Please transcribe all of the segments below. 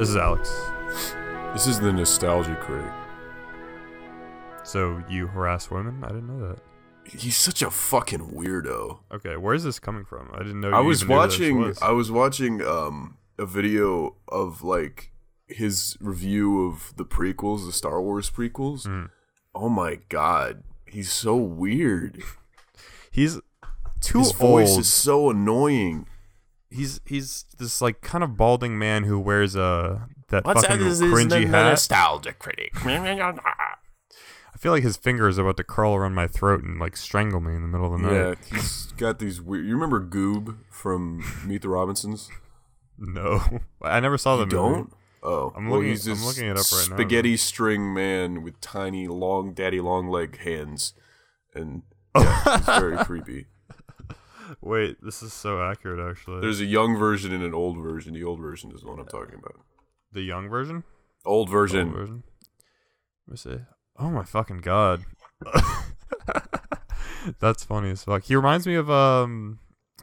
This is Alex. This is the Nostalgia Critic. So you harass women? I didn't know that. He's such a fucking weirdo. Okay, where's this coming from? I didn't know. I was watching a video of like his review of the prequels, the Star Wars prequels. Oh my god, he's so weird. He's too His old. voice is so annoying. He's this like kind of balding man who wears that What's fucking that? This cringy is the hat. Nostalgia Critic. I feel like his finger is about to curl around my throat and like strangle me in the middle of the night. Yeah, he's got these weird. You remember Goob from Meet the Robinsons? No, I never saw the movie. Don't? Oh, I'm looking it up right now. Spaghetti string man with tiny, long, daddy long leg hands, and yeah, he's very creepy. Wait, this is so accurate, actually. There's a young version and an old version. The old version is the one I'm talking about. The young version? Old version. Old version. Let me see. Oh my fucking god. That's funny as fuck. He reminds me of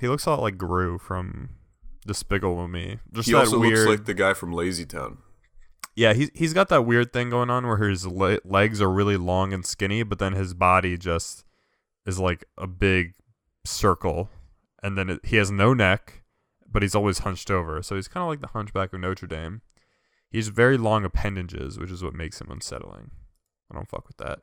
he looks a lot like Gru from Despicable Me. Just he that also weird... looks like the guy from Lazy Town. Yeah, he's got that weird thing going on where his legs are really long and skinny, but then his body just is like a big circle, and then he has no neck, but he's always hunched over. So he's kind of like the Hunchback of Notre Dame. He has very long appendages, which is what makes him unsettling. I don't fuck with that.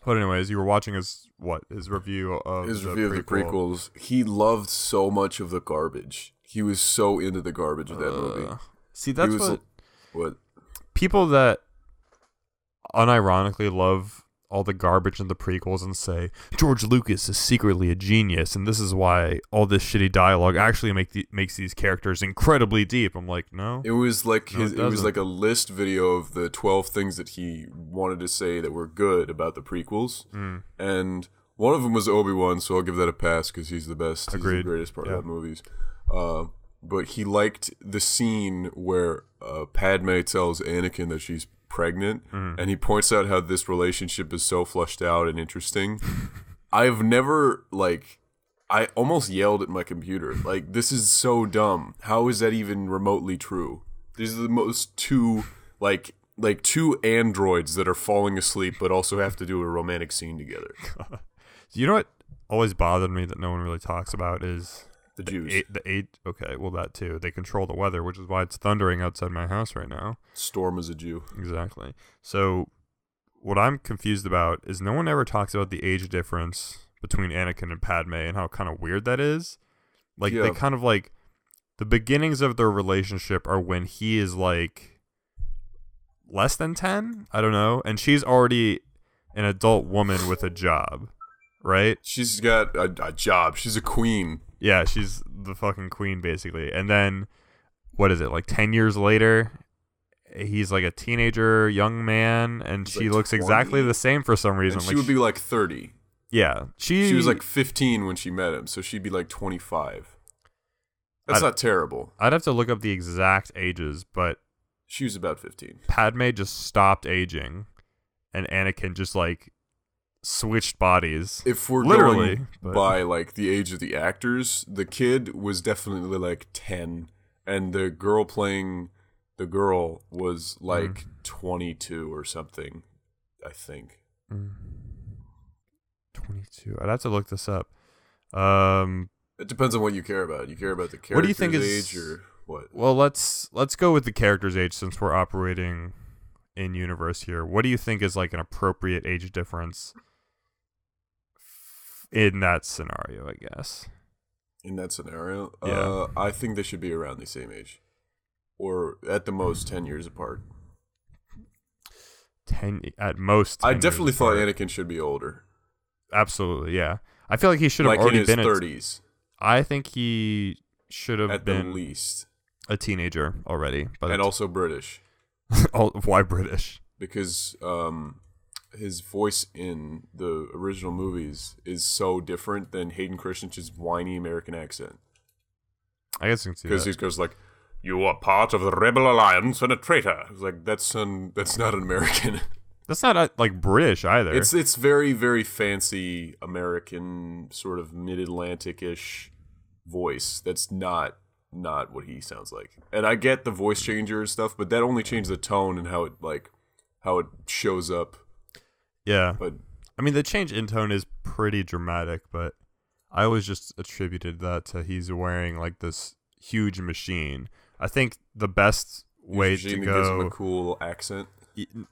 But anyways, you were watching his review of the prequels. He loved so much of the garbage. He was so into the garbage of that movie. See, that's what people that unironically love all the garbage in the prequels and say George Lucas is secretly a genius and this is why all this shitty dialogue actually makes these characters incredibly deep. I'm like, no. It was like it was like a list video of the 12 things that he wanted to say that were good about the prequels. And one of them was Obi-Wan, so I'll give that a pass because he's the best. Agreed. He's the greatest part of the movies. But he liked the scene where Padme tells Anakin that she's pregnant, and he points out how this relationship is so flushed out and interesting. I've never I almost yelled at my computer. Like, this is so dumb. How is that even remotely true? These are the most two two androids that are falling asleep but also have to do a romantic scene together. You know what always bothered me that no one really talks about is the Jews. Okay, well, that too. They control the weather, which is why it's thundering outside my house right now. Storm is a Jew. Exactly. So what I'm confused about is no one ever talks about the age difference between Anakin and Padme and how kind of weird that is. Like, they kind of like... The beginnings of their relationship are when he is like less than 10? I don't know. And she's already an adult woman with a job, right? She's got a job. She's a queen. Yeah, she's the fucking queen, basically. And then, what is it, like 10 years later, he's like a teenager, young man, and she looks 20? Exactly the same for some reason. And she would be like 30. Yeah. She was like 15 when she met him, so she'd be like 25. That's not terrible. I'd have to look up the exact ages, but... She was about 15. Padme just stopped aging, and Anakin just like... switched bodies. If we're going by like the age of the actors, the kid was definitely like 10, and the girl playing the girl was like 22 or something, I think. 22. I'd have to look this up. It depends on what you care about. You care about the character's what do you think age or what? Well, let's go with the character's age since we're operating in universe here. What do you think is like an appropriate age difference in that scenario, I guess? In that scenario? Yeah. I think they should be around the same age. Or at the most 10 years apart. 10 at most. 10 I definitely years thought apart. Anakin should be older. Absolutely, yeah. I feel like he should have like already in his been 30s. I think he should have been at the least a teenager already. And also British. Why British? Because his voice in the original movies is so different than Hayden Christensen's whiny American accent. I guess you can see that. Because he goes like, "You are part of the Rebel Alliance and a traitor." It's like, that's not an American. That's not like British either. It's very, very fancy American sort of mid-Atlantic-ish voice. That's not not what he sounds like. And I get the voice changer and stuff, but that only changed the tone and how it shows up. Yeah. But I mean, the change in tone is pretty dramatic, but I always just attributed that to he's wearing like this huge machine. I think the best way to go gives him a cool accent.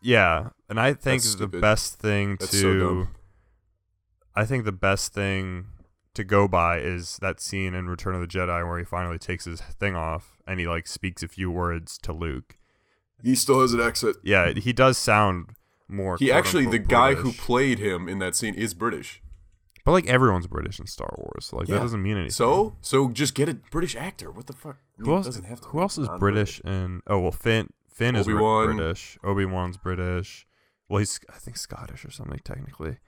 Yeah, and I think That's the stupid. best thing That's to so dumb. I think the best thing to go by is that scene in Return of the Jedi where he finally takes his thing off and he like speaks a few words to Luke. He still has an accent. Yeah, he does sound more. He actually, the guy who British. played him in that scene is British. But like everyone's British in Star Wars, so, like that doesn't mean anything. So just get a British actor. What the fuck? Who else? Who else is British? And Finn is Obi-Wan. British. Obi-Wan's British. Well, he's I think Scottish or something technically.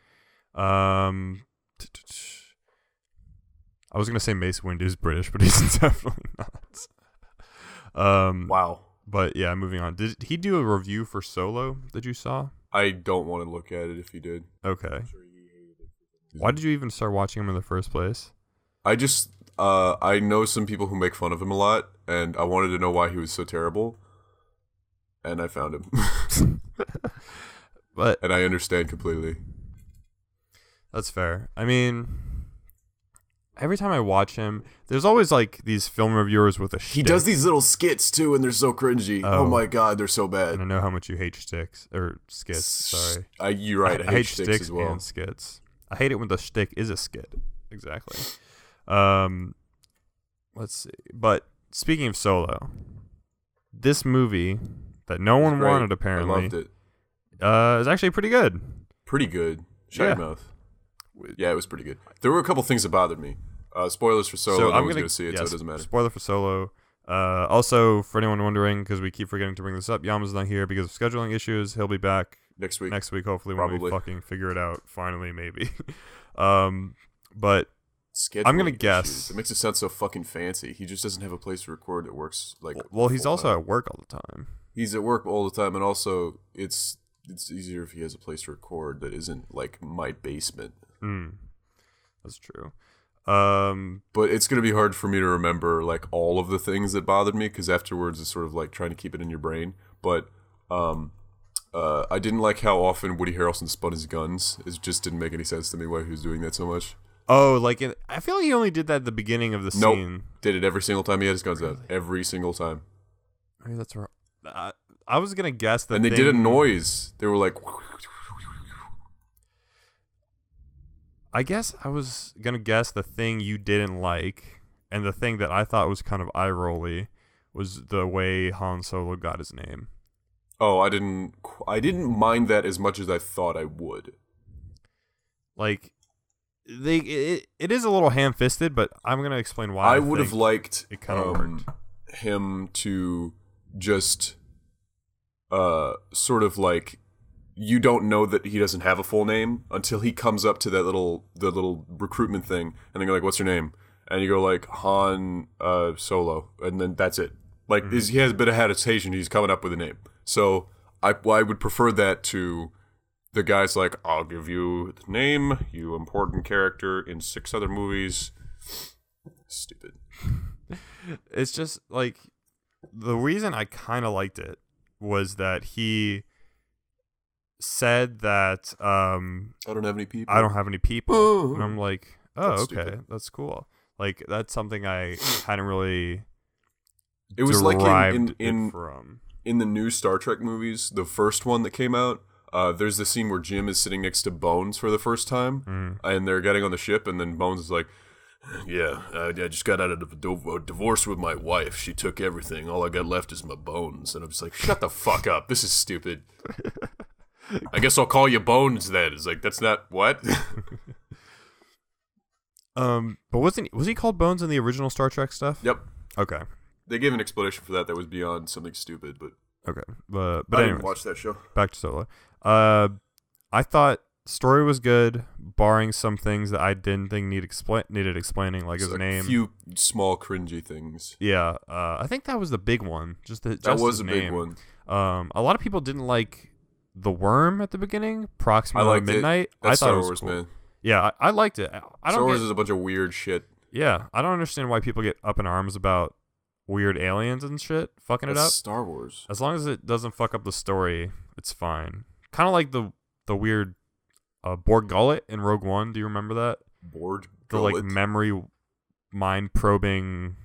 I was gonna say Mace Windu's British, but he's definitely not. Wow. But yeah, moving on. Did he do a review for Solo that you saw? I don't want to look at it if he did. Okay. Why did you even start watching him in the first place? I just I know some people who make fun of him a lot, and I wanted to know why he was so terrible, and I found him. But and I understand completely. that's fair. I mean, every time I watch him, there's always like these film reviewers with a shtick. He does these little skits too, and they're so cringy. Oh my god, they're so bad. And I know how much you hate sticks or skits. Sorry, you're right. I hate sticks as well. And skits. I hate it when the shtick is a skit. Exactly. Let's see. But speaking of Solo, this movie that no one wanted apparently, I loved it. Is actually pretty good. Pretty good. Shut your mouth. Yeah, it was pretty good. There were a couple things that bothered me. Spoilers for Solo. No one's going to see it, so it doesn't matter. Spoiler for Solo. Also, for anyone wondering, because we keep forgetting to bring this up, Yama's not here because of scheduling issues. He'll be back next week. Hopefully, Probably. when we fucking figure it out. Finally, maybe. But scheduling I'm gonna issues. guess. It makes it sound so fucking fancy. He just doesn't have a place to record that works like. Well, he's also at work all the time. He's at work all the time, and also it's easier if he has a place to record that isn't like my basement. That's true. But it's gonna be hard for me to remember like all of the things that bothered me because afterwards it's sort of like trying to keep it in your brain. But I didn't like how often Woody Harrelson spun his guns. It just didn't make any sense to me why he was doing that so much. Oh, like I feel like he only did that at the beginning of the scene. Nope. Did it every single time he had his guns out. Every single time. Maybe that's wrong. I was gonna guess that. And they did a noise. They were like. I guess I was gonna guess the thing you didn't like, and the thing that I thought was kind of eye-rolly, was the way Han Solo got his name. Oh, I didn't mind that as much as I thought I would. Like, it is a little ham-fisted, but I'm gonna explain why. I would have liked it kind of worked. Him to just sort of like you don't know that he doesn't have a full name until he comes up to the little recruitment thing, and then you're like, "What's your name?" And you go like Han Solo, and then that's it. Like he has a bit of hesitation. He's coming up with a name, so I would prefer that to the guy's like, "I'll give you the name, you important character in 6 other movies." Stupid. It's just like the reason I kind of liked it was that he said that I don't have any people. I don't have any people, and I'm like, oh, That's okay, stupid. that's cool. Like that's something I hadn't really. It was like derived in it from the new Star Trek movies, the first one that came out. There's the scene where Jim is sitting next to Bones for the first time, and they're getting on the ship, and then Bones is like, "Yeah, I just got out of a divorce with my wife. She took everything. All I got left is my bones." And I'm just like, "Shut the fuck up. This is stupid." I guess I'll call you Bones then. It's like, that's not what? But was he called Bones in the original Star Trek stuff? Yep. Okay. They gave an explanation for that was beyond something stupid, but Okay. But I anyways, didn't watch that show. back to Solo. I thought story was good, barring some things that I didn't think needed explaining, like his name. A few small cringy things. Yeah. I think that was the big one. That was his a name. big one. A lot of people didn't like the worm at the beginning, Proxima I liked Midnight. That's I thought Star it was Wars, cool. man. Yeah, I liked it. I don't Star Wars get, is a bunch of weird shit. Yeah, I don't understand why people get up in arms about weird aliens and shit fucking it That's up. Star Wars. As long as it doesn't fuck up the story, it's fine. Kind of like the weird Borg gullet in Rogue One. Do you remember that? Borg The gullet? like memory mind probing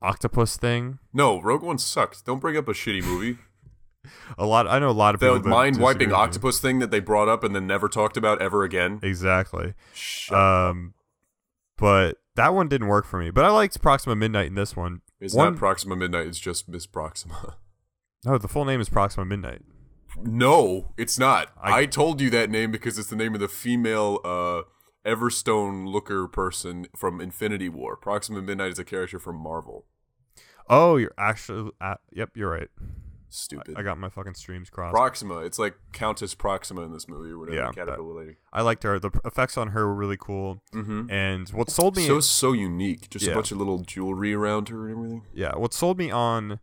octopus thing. No, Rogue One sucked. Don't bring up a shitty movie. I know a lot of people. The mind wiping octopus thing that they brought up and then never talked about ever again. Exactly. Shut up. But that one didn't work for me. But I liked Proxima Midnight in this one. It's not Proxima Midnight. It's just Miss Proxima. No, the full name is Proxima Midnight. No, it's not. I told you that name because it's the name of the female Everstone looker person from Infinity War. Proxima Midnight is a character from Marvel. Oh, you're actually... yep, you're right. Stupid. I got my fucking streams crossed. Proxima. It's like Countess Proxima in this movie or whatever. Yeah, Caterpillar lady. I liked her. The effects on her were really cool. Mm-hmm. And what sold me... So unique. Just a bunch of little jewelry around her and everything. Yeah, what sold me on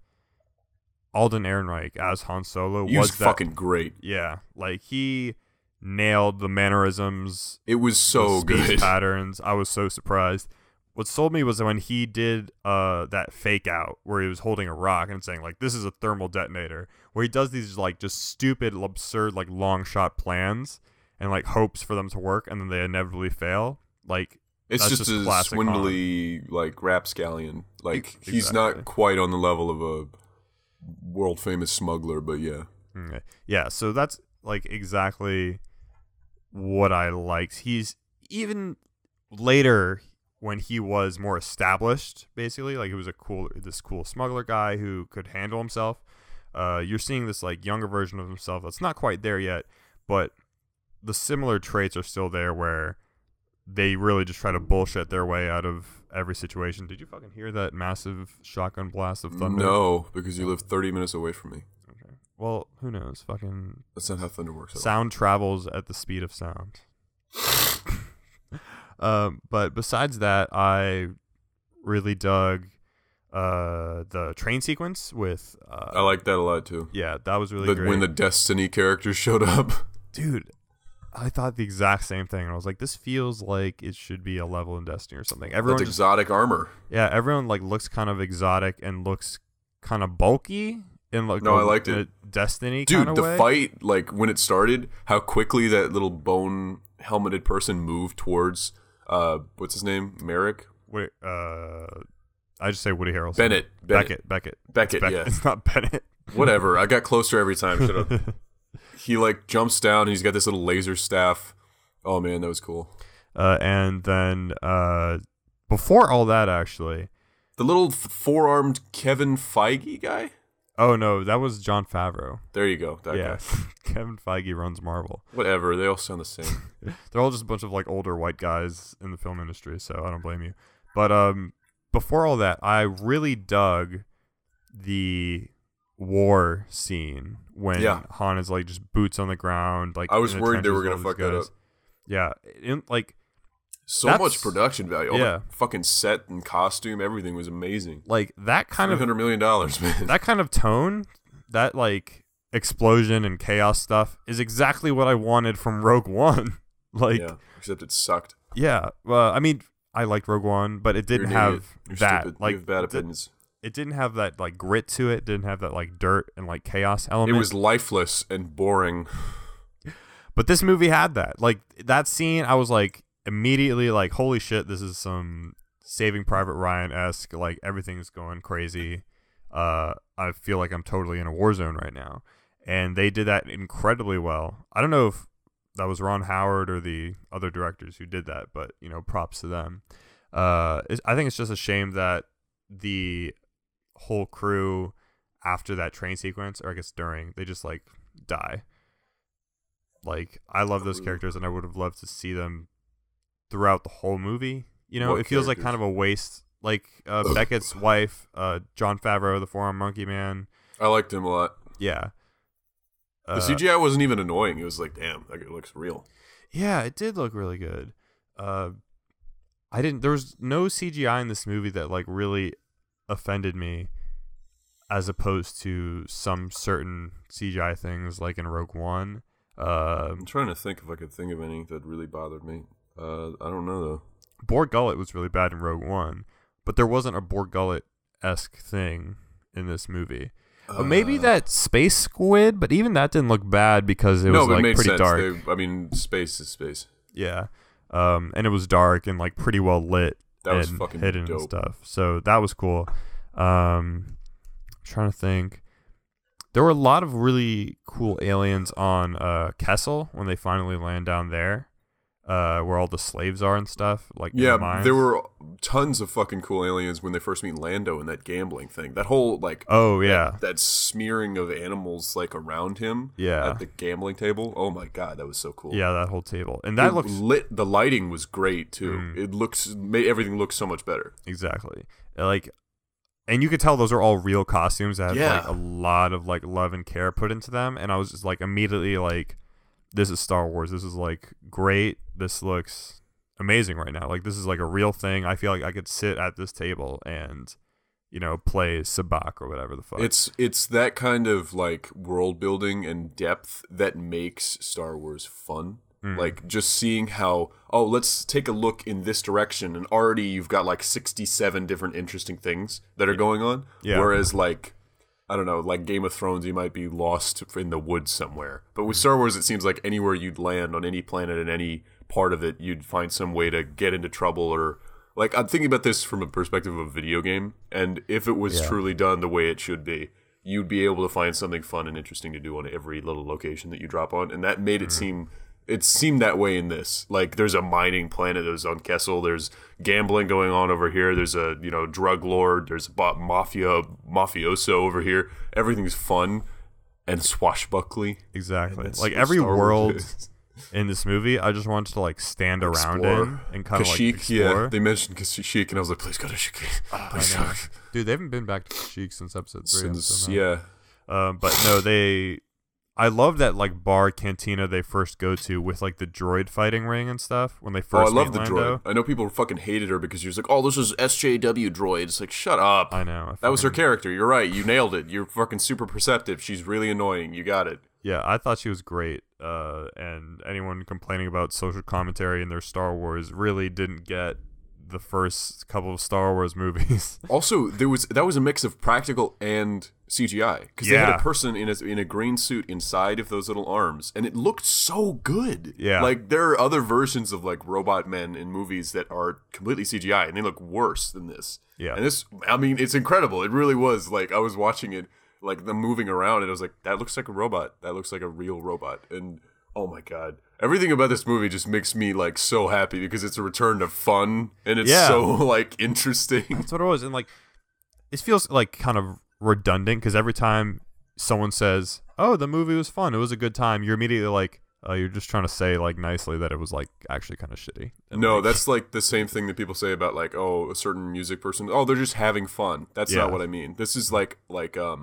Alden Ehrenreich as Han Solo was fucking great. Yeah, like he nailed the mannerisms. It was so the speech good. patterns. I was so surprised. What sold me was when he did that fake out where he was holding a rock and saying like, this is a thermal detonator, where he does these like just stupid, absurd, like long shot plans and like hopes for them to work and then they inevitably fail. Like, it's just a swindly like rapscallion. Like Exactly. He's not quite on the level of a world famous smuggler, but yeah. Okay. Yeah, so that's like exactly what I liked. He's even later when he was more established, basically, like he was this cool smuggler guy who could handle himself. You're seeing this like younger version of himself that's not quite there yet, but the similar traits are still there where they really just try to bullshit their way out of every situation. Did you fucking hear that massive shotgun blast of thunder? No, because you live 30 minutes away from me. Okay. Well, who knows? Fucking... That's not how thunder works. Sound travels at the speed of sound. But besides that, I really dug the train sequence with... I like that a lot, too. Yeah, that was really great. When the Destiny characters showed up. Dude, I thought the exact same thing. And I was like, this feels like it should be a level in Destiny or something. Everyone That's exotic armor. Yeah, everyone like looks kind of exotic and looks kind of bulky in like I liked it. Destiny Dude, kind of the way. fight, like when it started, how quickly that little bone helmeted person moved towards what's his name? Merrick? Wait, I just say Woody Harrelson. Beckett, Beckett, yeah. It's not Bennett. Whatever. I got closer every time. Shut up. He like jumps down and he's got this little laser staff. Oh man, that was cool. And then before all that, actually, the little four-armed Kevin Feige guy. Oh no, that was Jon Favreau. There you go. That guy. Kevin Feige runs Marvel. Whatever. They all sound the same. They're all just a bunch of like older white guys in the film industry, so I don't blame you. But before all that, I really dug the war scene when Han is like just boots on the ground. Like I was worried they were gonna fuck that up. Yeah, like so much production value. All yeah, the fucking set and costume, everything was amazing. Like that kind of $300 million, man. That kind of tone, that like explosion and chaos stuff is exactly what I wanted from Rogue One. Like, yeah, except it sucked. Yeah, I mean, I liked Rogue One, but it didn't have that. Stupid. Like, you have bad opinions. It didn't have that like grit to it. Didn't have that like dirt and like chaos element. It was lifeless and boring. But this movie had that. Like that scene, I was like immediately like, holy shit, this is some Saving Private Ryan-esque. Like everything's going crazy. I feel like I'm totally in a war zone right now, and they did that incredibly well. I don't know if that was Ron Howard or the other directors who did that, but you know, props to them. I think it's just a shame that the whole crew after that train sequence, or I guess during, they just like die. Like I love those characters, and I would have loved to see them throughout the whole movie. You know, it feels like kind of a waste. Like Beckett's wife, Jon Favreau, the four-armed monkey man. I liked him a lot. Yeah. The CGI wasn't even annoying. It was like, damn, that guy looks real. Yeah, it did look really good. There was no CGI in this movie that like really offended me, as opposed to some certain CGI things like in Rogue One. I'm trying to think if I could think of any that really bothered me. I don't know though. Borg Gullet was really bad in Rogue One, but there wasn't a Borg Gullet esque thing in this movie. Maybe that space squid, but even that didn't look bad because it was like made pretty sense. dark. Space is space. Yeah, and it was dark and like pretty well lit. That was and fucking hidden dope. And stuff. So that was cool. Trying to think. There were a lot of really cool aliens on Kessel when they finally land down there, where all the slaves are and stuff. Like in the mines. There were tons of fucking cool aliens when they first meet Lando in that gambling thing. That whole like that smearing of animals like around him at the gambling table. Oh my god, that was so cool. Yeah, that whole table. And that looks lit. The lighting was great too. It made everything look so much better. Exactly. Like, and you could tell those are all real costumes that had like a lot of like love and care put into them. And I was just like immediately like, this is Star Wars. This is like great. This looks amazing right now. Like this is like a real thing. I feel like I could sit at this table and, you know, play Sabacc or whatever the fuck. It's that kind of like world building and depth that makes Star Wars fun. Like just seeing how, let's take a look in this direction, and already you've got like 67 different interesting things that are going on. Yeah. Whereas like, I don't know, like Game of Thrones, you might be lost in the woods somewhere. But with Star Wars, it seems like anywhere you'd land on any planet in any part of it, you'd find some way to get into trouble. Or like, I'm thinking about this from a perspective of a video game, and if it was truly done the way it should be, you'd be able to find something fun and interesting to do on every little location that you drop on, and that made it seem. It seemed that way in this. Like, there's a mining planet that was on Kessel. There's gambling going on over here. There's a, drug lord. There's a mafioso over here. Everything's fun and swashbuckly. Exactly. Like, every world in this movie, I just wanted to, like, stand around in and kind of, like, explore. Yeah, they mentioned Kashyyyk, and I was like, please go to Kashyyyk. Dude, they haven't been back to Kashyyyk since episode 3. But no, I love that like bar cantina they first go to with like the droid fighting ring and stuff when they first. I love the Lando. droid. I know people fucking hated her because she was like, "Oh, this is SJW droid." It's like, shut up. I know. That was her character. You're right. You nailed it. You're fucking super perceptive. She's really annoying. You got it. Yeah, I thought she was great. And anyone complaining about social commentary in their Star Wars really didn't get the first couple of Star Wars movies. Also, that was a mix of practical and CGI, because they had a person in a green suit inside of those little arms, and it looked so good. Yeah, like there are other versions of like robot men in movies that are completely CGI, and they look worse than this. Yeah, and this, I mean, it's incredible. It really was. Like I was watching it, like them moving around, and I was like, that looks like a robot. That looks like a real robot. And oh my god, everything about this movie just makes me like so happy because it's a return to fun, and it's so like interesting. That's what it was, and like it feels like kind of redundant because every time someone says, "Oh, the movie was fun, it was a good time," you're immediately like, "Oh, you're just trying to say like nicely that it was like actually kind of shitty." And no, that's like the same thing that people say about like, oh, a certain music person. Oh, they're just having fun. That's not what I mean. This is like a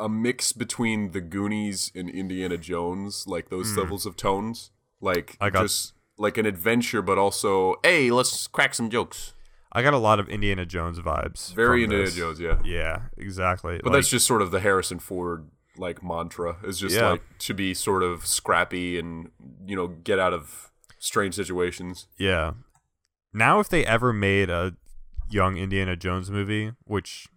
mix between the Goonies and Indiana Jones, like those levels of tones. Like just like an adventure, but also, hey, let's crack some jokes. I got a lot of Indiana Jones vibes. Very Indiana Jones, yeah. Yeah, exactly. But that's just sort of the Harrison Ford like mantra. Is just like to be sort of scrappy and, get out of strange situations. Yeah. Now if they ever made a young Indiana Jones movie, which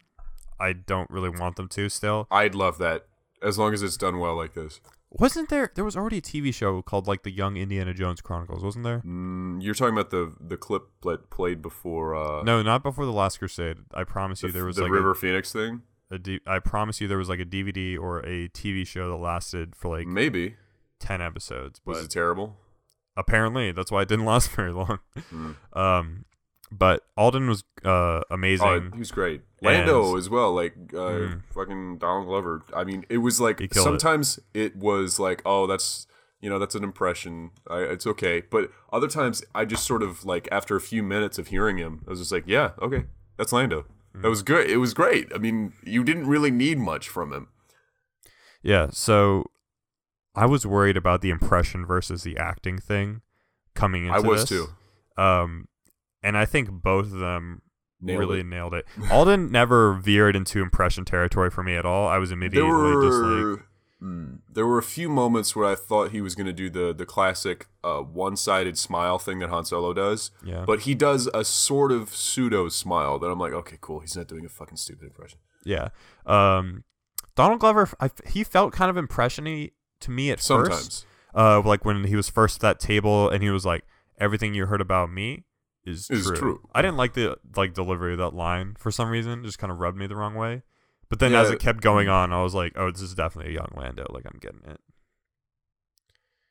I don't really want them to still. I'd love that, as long as it's done well like this. Wasn't there was already a TV show called like The Young Indiana Jones Chronicles, wasn't there? You're talking about the clip that played before... No, not before The Last Crusade. I promise you there was the River Phoenix thing? I promise you there was like a DVD or a TV show that lasted for like... Maybe. 10 episodes. Was it terrible? Apparently. That's why it didn't last very long. But Alden was amazing. Oh, he was great. Lando as well, like fucking Donald Glover. I mean, it was like sometimes it was like, oh, that's that's an impression. It's okay. But other times I just sort of like after a few minutes of hearing him, I was just like, yeah, okay, that's Lando. That was good. It was great. I mean, you didn't really need much from him. Yeah. So I was worried about the impression versus the acting thing coming into this. I was too. And I think both of them nailed it. Alden never veered into impression territory for me at all. I was immediately just like... There were a few moments where I thought he was going to do the classic one-sided smile thing that Han Solo does. Yeah. But he does a sort of pseudo smile that I'm like, okay, cool. He's not doing a fucking stupid impression. Yeah. Donald Glover, he felt kind of impression-y to me at Sometimes. first. Like when he was first at that table and he was like, everything you heard about me is true. I didn't like the delivery of that line for some reason. It just kind of rubbed me the wrong way. But then as it kept going on, I was like, oh, this is definitely a young Lando. Like, I'm getting it.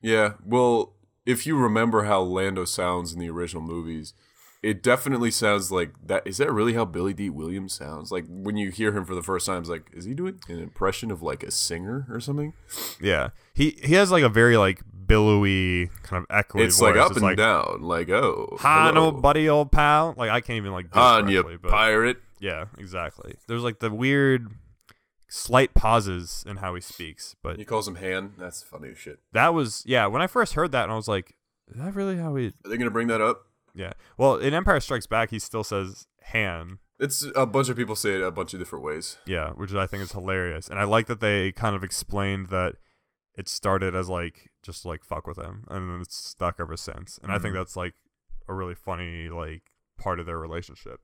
Yeah, well, if you remember how Lando sounds in the original movies, it definitely sounds like that. Is that really how Billy D. Williams sounds? Like, when you hear him for the first time, it's like, is he doing an impression of, like, a singer or something? Yeah. He has, like, a very, like, billowy, kind of echoey voice. It's, like, up and down. Like, oh, hi, hello. no buddy, old pal. Like, I can't even, like, do Han, it you correctly, but pirate. yeah, exactly. There's, like, the weird slight pauses in how he speaks. But He calls him Han. That's funny as shit. that was, when I first heard that, and I was like, is that really how he... Are they going to bring that up? Yeah. Well, in Empire Strikes Back, he still says Han. It's a bunch of people say it a bunch of different ways. Yeah, which I think is hilarious. And I like that they kind of explained that it started as, like, just, like, fuck with him. And then it's stuck ever since. And I think that's, like, a really funny, like, part of their relationship.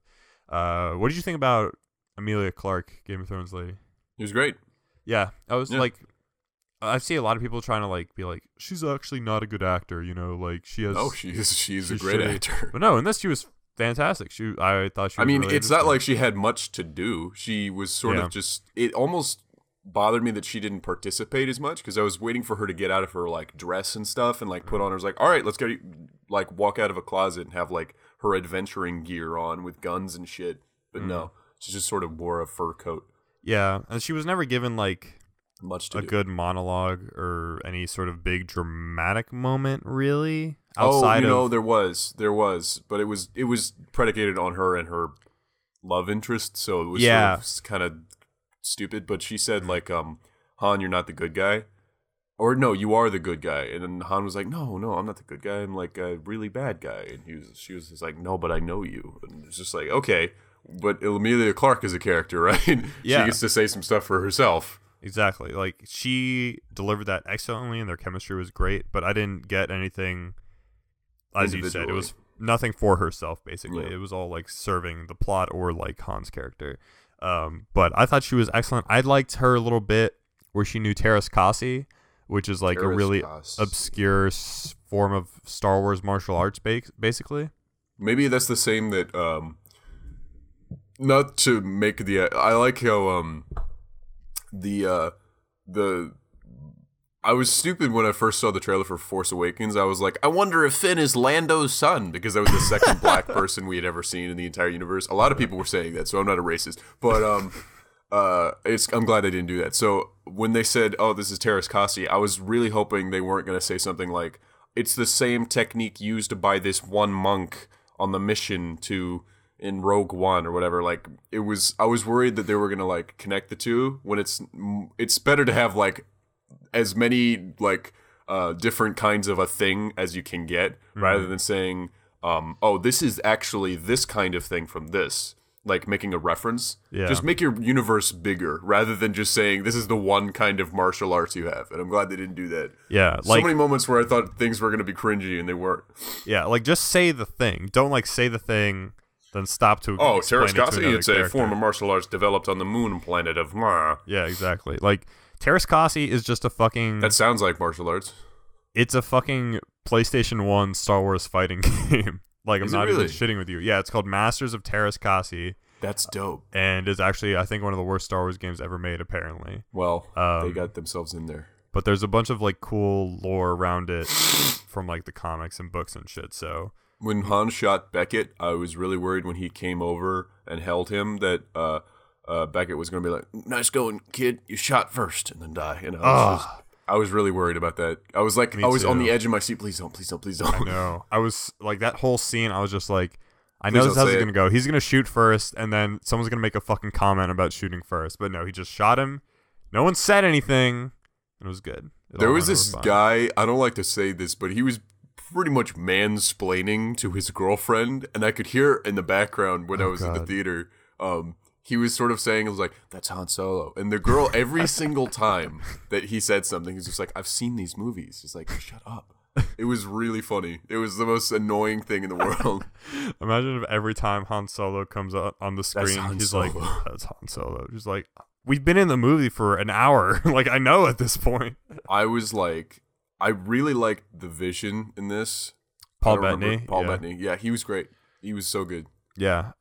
What did you think about Emilia Clarke, Game of Thrones lady? He was great. Yeah, I was like, I see a lot of people trying to like be like, she's actually not a good actor, you know, like she has. Oh, she's a great actor. But no, in this she was fantastic. I thought she. I was mean, really it's not like she had much to do. She was sort of just. It almost bothered me that she didn't participate as much because I was waiting for her to get out of her like dress and stuff and like put on. I was like, all right, let's go. Like walk out of a closet and have like her adventuring gear on with guns and shit. But no, she just sort of wore a fur coat. Yeah, and she was never given like much to a do. good monologue or any sort of big dramatic moment, really. Outside there was, but it was predicated on her and her love interest, so it was sort of kind of stupid. But she said like, Han, you're not the good guy, or no, you are the good guy, and then Han was like, no, I'm not the good guy, I'm like a really bad guy, and she was just like, no, but I know you, and it's just like, okay. But Emilia Clarke is a character, right? Yeah. She gets to say some stuff for herself. Exactly. Like, she delivered that excellently, and their chemistry was great, but I didn't get anything, as you said. It was nothing for herself, basically. Yeah. It was all, like, serving the plot or, like, Han's character. But I thought she was excellent. I liked her a little bit where she knew Terras Kasi, which is, like, a really obscure form of Star Wars martial arts, basically. Maybe that's the same that... Not to make I like how I was stupid when I first saw the trailer for Force Awakens. I was like, I wonder if Finn is Lando's son, because that was the second black person we had ever seen in the entire universe. A lot of people were saying that, so I'm not a racist. But I'm glad they didn't do that. So when they said, oh, this is Terras Kasi, I was really hoping they weren't going to say something like, it's the same technique used by this one monk on the mission in Rogue One or whatever. Like, I was worried that they were gonna like connect the two when it's better to have like as many like different kinds of a thing as you can get, rather than saying oh, this is actually this kind of thing from this, like making a reference. Just make your universe bigger rather than just saying this is the one kind of martial arts you have. And I'm glad they didn't do that. So many moments where I thought things were gonna be cringy and they weren't. Like, just say the thing. Don't like say the thing then stop to Terras Kasi, it's a form of martial arts developed on the moon planet of Mara. Yeah, exactly. Like, Terras Kasi is just a fucking... That sounds like martial arts. It's a fucking PlayStation 1 Star Wars fighting game. Like, I'm not even shitting with you. Yeah, it's called Masters of Terras Kasi. That's dope. And it's actually, I think, one of the worst Star Wars games ever made, apparently. Well, they got themselves in there. But there's a bunch of, like, cool lore around it from, like, the comics and books and shit, so... When Han shot Beckett, I was really worried when he came over and held him that Beckett was going to be like, nice going, kid. You shot first and then die. And I was really worried about that. I was like, I was on the edge of my seat. Please don't. I know. I was like, that whole scene, I was just like, I know this is how it's going to go. He's going to shoot first, and then someone's going to make a fucking comment about shooting first. But no, he just shot him. No one said anything. It was good. There was this guy, I don't like to say this, but he was pretty much mansplaining to his girlfriend, and I could hear in the background when I was in the theater, he was sort of saying, it was like, that's Han Solo. And the girl, every single time that he said something, he's just like, I've seen these movies. It's like, shut up. It was really funny. It was the most annoying thing in the world. Imagine if every time Han Solo comes up on the screen, he's like, that's Han Solo. Just like, we've been in the movie for an hour. Like, I know at this point. I was like, I really liked the vision in this. Paul Bettany. Paul Bettany. Yeah, he was great. He was so good. Yeah.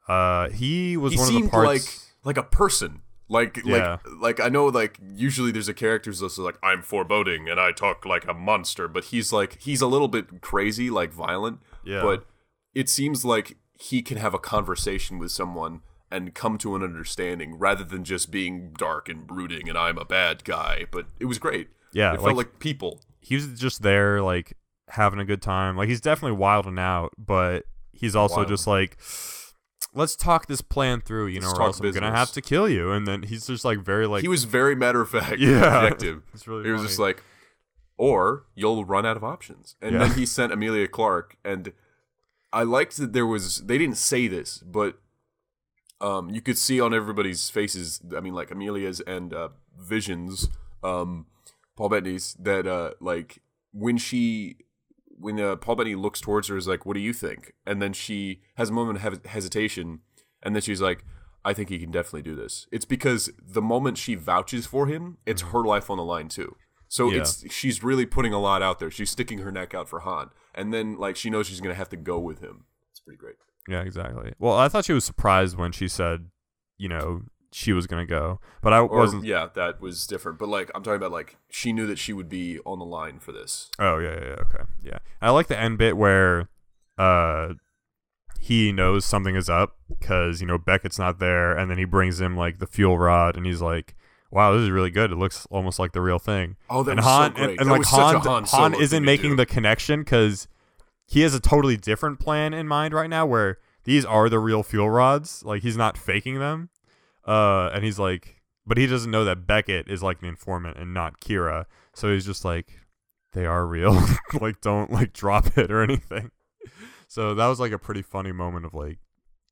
He was one of the seemed parts. like a person. Like I know, like, usually there's a character who's like, I'm foreboding and I talk like a monster, but he's a little bit crazy, like violent. Yeah. But it seems like he can have a conversation with someone and come to an understanding rather than just being dark and brooding and I'm a bad guy. But it was great. Yeah. It felt like people. He was just there, like, having a good time. Like, he's definitely wilding out, but he's also just like, let's talk this plan through, you know, or else I'm gonna have to kill you. And then he's just like very like, he was very matter of fact, objective. It's really he was just like, or you'll run out of options. And then he sent Emilia Clarke, and I liked that they didn't say this, but you could see on everybody's faces, I mean, like Emilia's and Vision's, Paul Bettany's, that like when Paul Bettany looks towards her, is like, what do you think? And then she has a moment of hesitation, and then she's like, I think he can definitely do this. It's because the moment she vouches for him, it's her life on the line too. So she's really putting a lot out there. She's sticking her neck out for Han, and then like she knows she's gonna have to go with him. It's pretty great. Yeah, exactly. Well, I thought she was surprised when she said, you know, she was gonna go, but wasn't. Yeah, that was different. But like, I'm talking about like she knew that she would be on the line for this. Oh yeah, okay, yeah. I like the end bit where, he knows something is up because you know Beckett's not there, and then he brings him like the fuel rod, and he's like, "Wow, this is really good. It looks almost like the real thing." Oh, that and was Han, so great. And that like was such a Han Solo Han isn't making the connection because he has a totally different plan in mind right now, where these are the real fuel rods. Like he's not faking them. And he's like, but he doesn't know that Beckett is like the informant and not Kira. So he's just like, they are real. Like, don't like drop it or anything. So that was like a pretty funny moment of like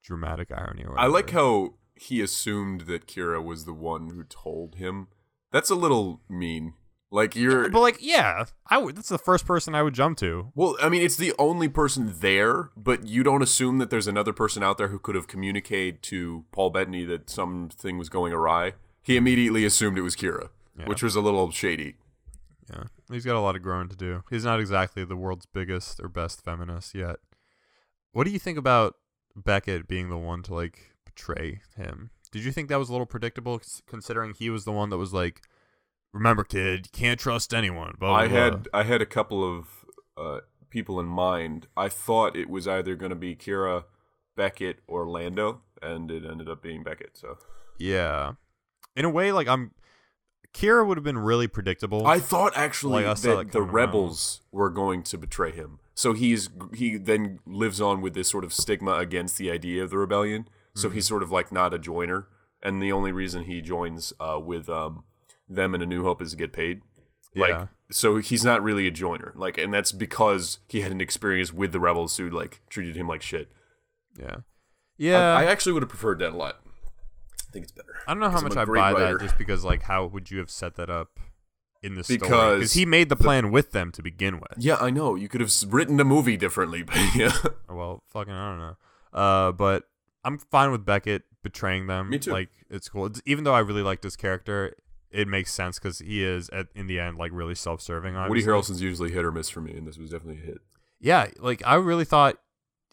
dramatic irony. Or whatever. I like how he assumed that Kira was the one who told him. That's a little mean. Like but like, yeah, that's the first person I would jump to. Well, I mean, it's the only person there, but you don't assume that there's another person out there who could have communicated to Paul Bettany that something was going awry. He immediately assumed it was Kira, which was a little shady. Yeah, he's got a lot of growing to do. He's not exactly the world's biggest or best feminist yet. What do you think about Beckett being the one to like betray him? Did you think that was a little predictable, considering he was the one that was like, remember, kid, you can't trust anyone. Blah, blah, blah. I had a couple of people in mind. I thought it was either going to be Kira, Beckett, or Lando, and it ended up being Beckett. So yeah, in a way, like Kira would have been really predictable. I thought actually like, that the rebels were going to betray him. So he then lives on with this sort of stigma against the idea of the rebellion. So he's sort of like not a joiner, and the only reason he joins with them in A New Hope is to get paid. Like, so he's not really a joiner. Like, and that's because he had an experience with the rebels who like treated him like shit. Yeah. I actually would have preferred that a lot. I think it's better. I don't know how much I buy that, just because like, how would you have set that up in the story? Because he made the plan with them to begin with. Yeah, I know. You could have written the movie differently, but yeah. Well, fucking, I don't know. But I'm fine with Beckett betraying them. Me too. Like, it's cool. Even though I really liked his character, it makes sense because he is, in the end, like really self-serving. Obviously. Woody Harrelson's usually hit or miss for me, and this was definitely a hit. Yeah, like I really thought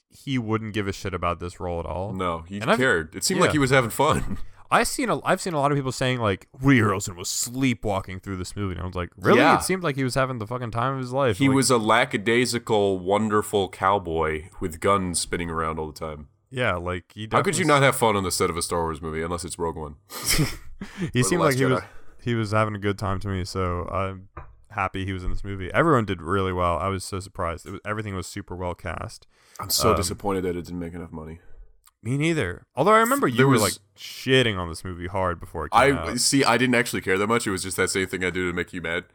he wouldn't give a shit about this role at all. No, he cared. It seemed like he was having fun. I've seen a lot of people saying like Woody Harrelson was sleepwalking through this movie, and I was like, really? Yeah. It seemed like he was having the fucking time of his life. He was a lackadaisical, wonderful cowboy with guns spinning around all the time. Yeah, like how could you not have fun on the set of a Star Wars movie unless it's Rogue One? He seemed like he was having a good time to me, so I'm happy he was in this movie. Everyone did really well. I was so surprised. Everything was super well cast. I'm so disappointed that it didn't make enough money. Me neither. Although I remember you were like shitting on this movie hard before it came out. See, I didn't actually care that much. It was just that same thing I do to make you mad.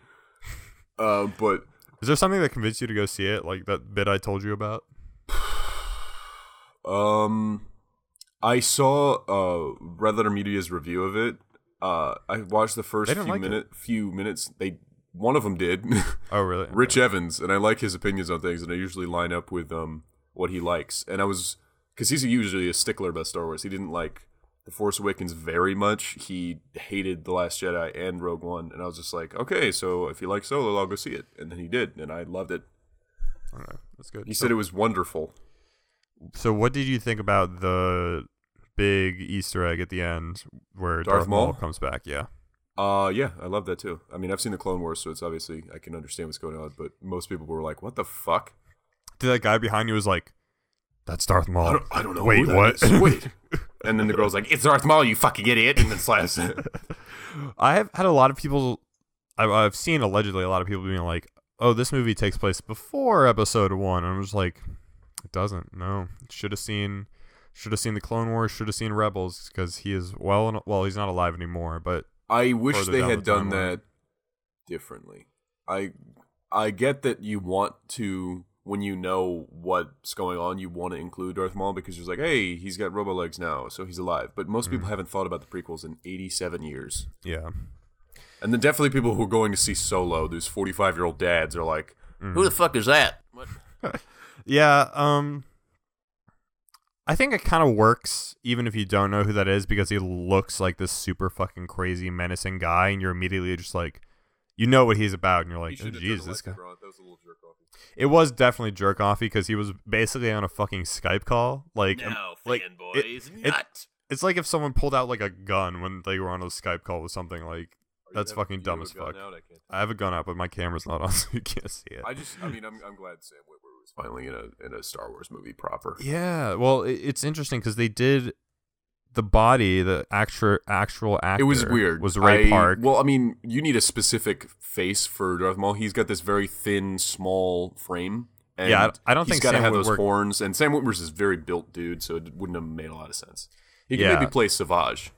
But is there something that convinced you to go see it? Like that bit I told you about? I saw Red Letter Media's review of it. I watched the first few minutes. One of them did. Oh, really? Rich Evans, and I like his opinions on things, and I usually line up with what he likes. And because he's usually a stickler about Star Wars. He didn't like The Force Awakens very much. He hated The Last Jedi and Rogue One, and I was just like, okay, so if you like Solo, I'll go see it. And then he did, and I loved it. All right, that's good. He said it was wonderful. So what did you think about the big Easter egg at the end where Darth Maul comes back? Yeah. Yeah, I love that too. I mean, I've seen the Clone Wars, so it's obviously I can understand what's going on. But most people were like, "What the fuck?" Did that guy behind you was like, "That's Darth Maul." I don't know. Wait, what? Wait. And then the girl's like, "It's Darth Maul, you fucking idiot!" And then slaps it. I have had a lot of people. I've seen allegedly a lot of people being like, "Oh, this movie takes place before Episode 1," and I'm just like, "It doesn't. No, should have seen the Clone Wars. Should have seen Rebels because he is well, he's not alive anymore, but." I wish they had done that differently. I get that you want to, when you know what's going on, you want to include Darth Maul because you're like, hey, he's got robo legs now, so he's alive. But most people haven't thought about the prequels in 87 years. Yeah. And then definitely people who are going to see Solo, those 45-year-old dads, are like, who the fuck is that? What? Yeah, I think it kind of works even if you don't know who that is because he looks like this super fucking crazy menacing guy and you're immediately just like, you know what he's about and you're like, oh, geez, this guy. That was a little jerk-offy. It was definitely jerk-offy because he was basically on a fucking Skype call. Like, it's like if someone pulled out like a gun when they were on a Skype call with something like, that's fucking dumb as fuck. I have a gun out, but my camera's not on, so you can't see it. I'm glad Sam Witwer was finally in a Star Wars movie proper. Yeah, well, it's interesting because they did the body, the actual actor. It was weird. Was Ray Park? Well, I mean, you need a specific face for Darth Maul. He's got this very thin, small frame. And yeah, I don't think he's got to have those horns. And Sam Witwer's this very built dude, so it wouldn't have made a lot of sense. He could maybe play Savage.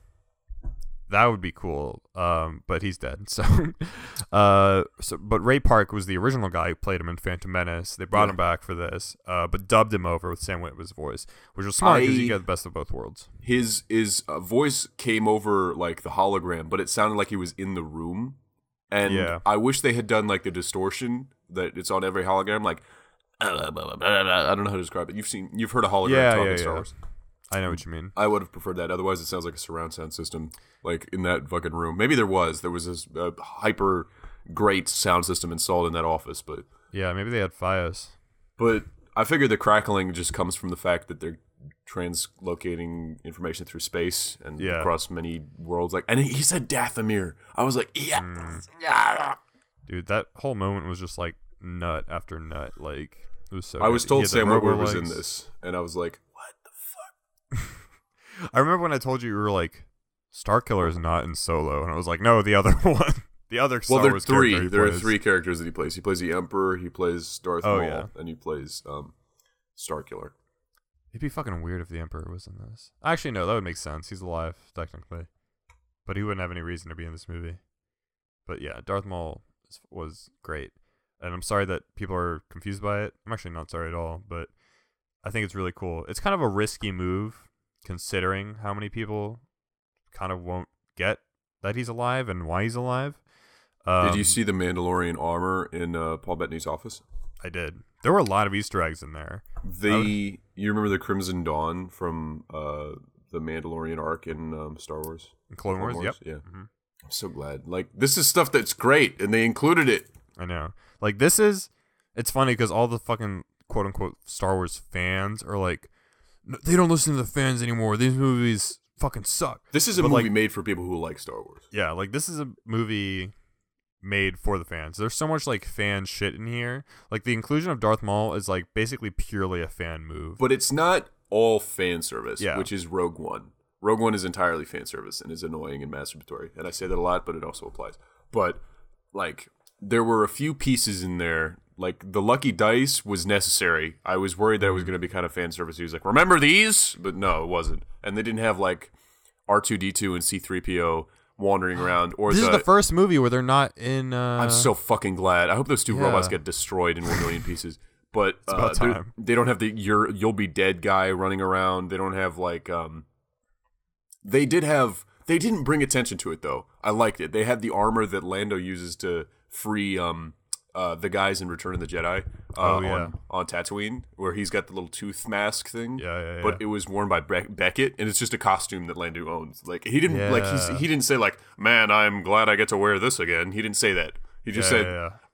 That would be cool, but he's dead. So, but Ray Park was the original guy who played him in Phantom Menace. They brought him back for this, but dubbed him over with Sam Witwer's voice, which was smart because you get the best of both worlds. His voice came over like the hologram, but it sounded like he was in the room. And I wish they had done like the distortion that it's on every hologram. Like, I don't know how to describe it. You've heard a hologram talk in Star Wars. I know what you mean. I would have preferred that. Otherwise, it sounds like a surround sound system, like in that fucking room. Maybe there was this hyper great sound system installed in that office, but yeah, maybe they had Fios. But I figure the crackling just comes from the fact that they're translocating information through space and across many worlds. Like, and he said Dathomir. I was like, yeah. Dude, that whole moment was just like nut after nut. Like, it was so. I was told Sam Witwer was in this, and I was like, I remember when I told you were like, Starkiller is not in Solo, and I was like, no, the other one, the other Star Wars character. There are three characters that he plays. He plays the Emperor, he plays Darth Maul, and he plays Starkiller. It'd be fucking weird if the Emperor was in this. Actually, no, that would make sense. He's alive technically, but he wouldn't have any reason to be in this movie. But yeah, Darth Maul was great, and I'm sorry that people are confused by it. I'm actually not sorry at all, but I think it's really cool. It's kind of a risky move, considering how many people kind of won't get that he's alive and why he's alive. Did you see the Mandalorian armor in Paul Bettany's office? I did. There were a lot of Easter eggs in there. You remember the Crimson Dawn from the Mandalorian arc in Star Wars? In Clone Wars? Yep. Yeah. Mm-hmm. I'm so glad. Like, this is stuff that's great, and they included it. I know. Like, it's funny because all the fucking quote-unquote Star Wars fans are like, they don't listen to the fans anymore. These movies fucking suck. This is a movie made for people who like Star Wars. Yeah, like this is a movie made for the fans. There's so much like fan shit in here. Like the inclusion of Darth Maul is like basically purely a fan move. But it's not all fan service, which is Rogue One. Rogue One is entirely fan service and is annoying and masturbatory. And I say that a lot, but it also applies. But like there were a few pieces in there. Like, the lucky dice was necessary. I was worried that it was going to be kind of fan service. He was like, remember these? But no, it wasn't. And they didn't have, like, R2-D2 and C-3PO wandering around. Or this is the first movie where they're not in... I'm so fucking glad. I hope those two robots get destroyed in 1 million pieces. But it's about time. They don't have the you'll be dead guy running around. They don't have, like, They didn't bring attention to it though. I liked it. They had the armor that Lando uses to free the guys in Return of the Jedi on Tatooine, where he's got the little tooth mask thing. Yeah. But it was worn by Beckett, and it's just a costume that Lando owns. Like he didn't he didn't say like, "Man, I'm glad I get to wear this again." He didn't say that. He just said,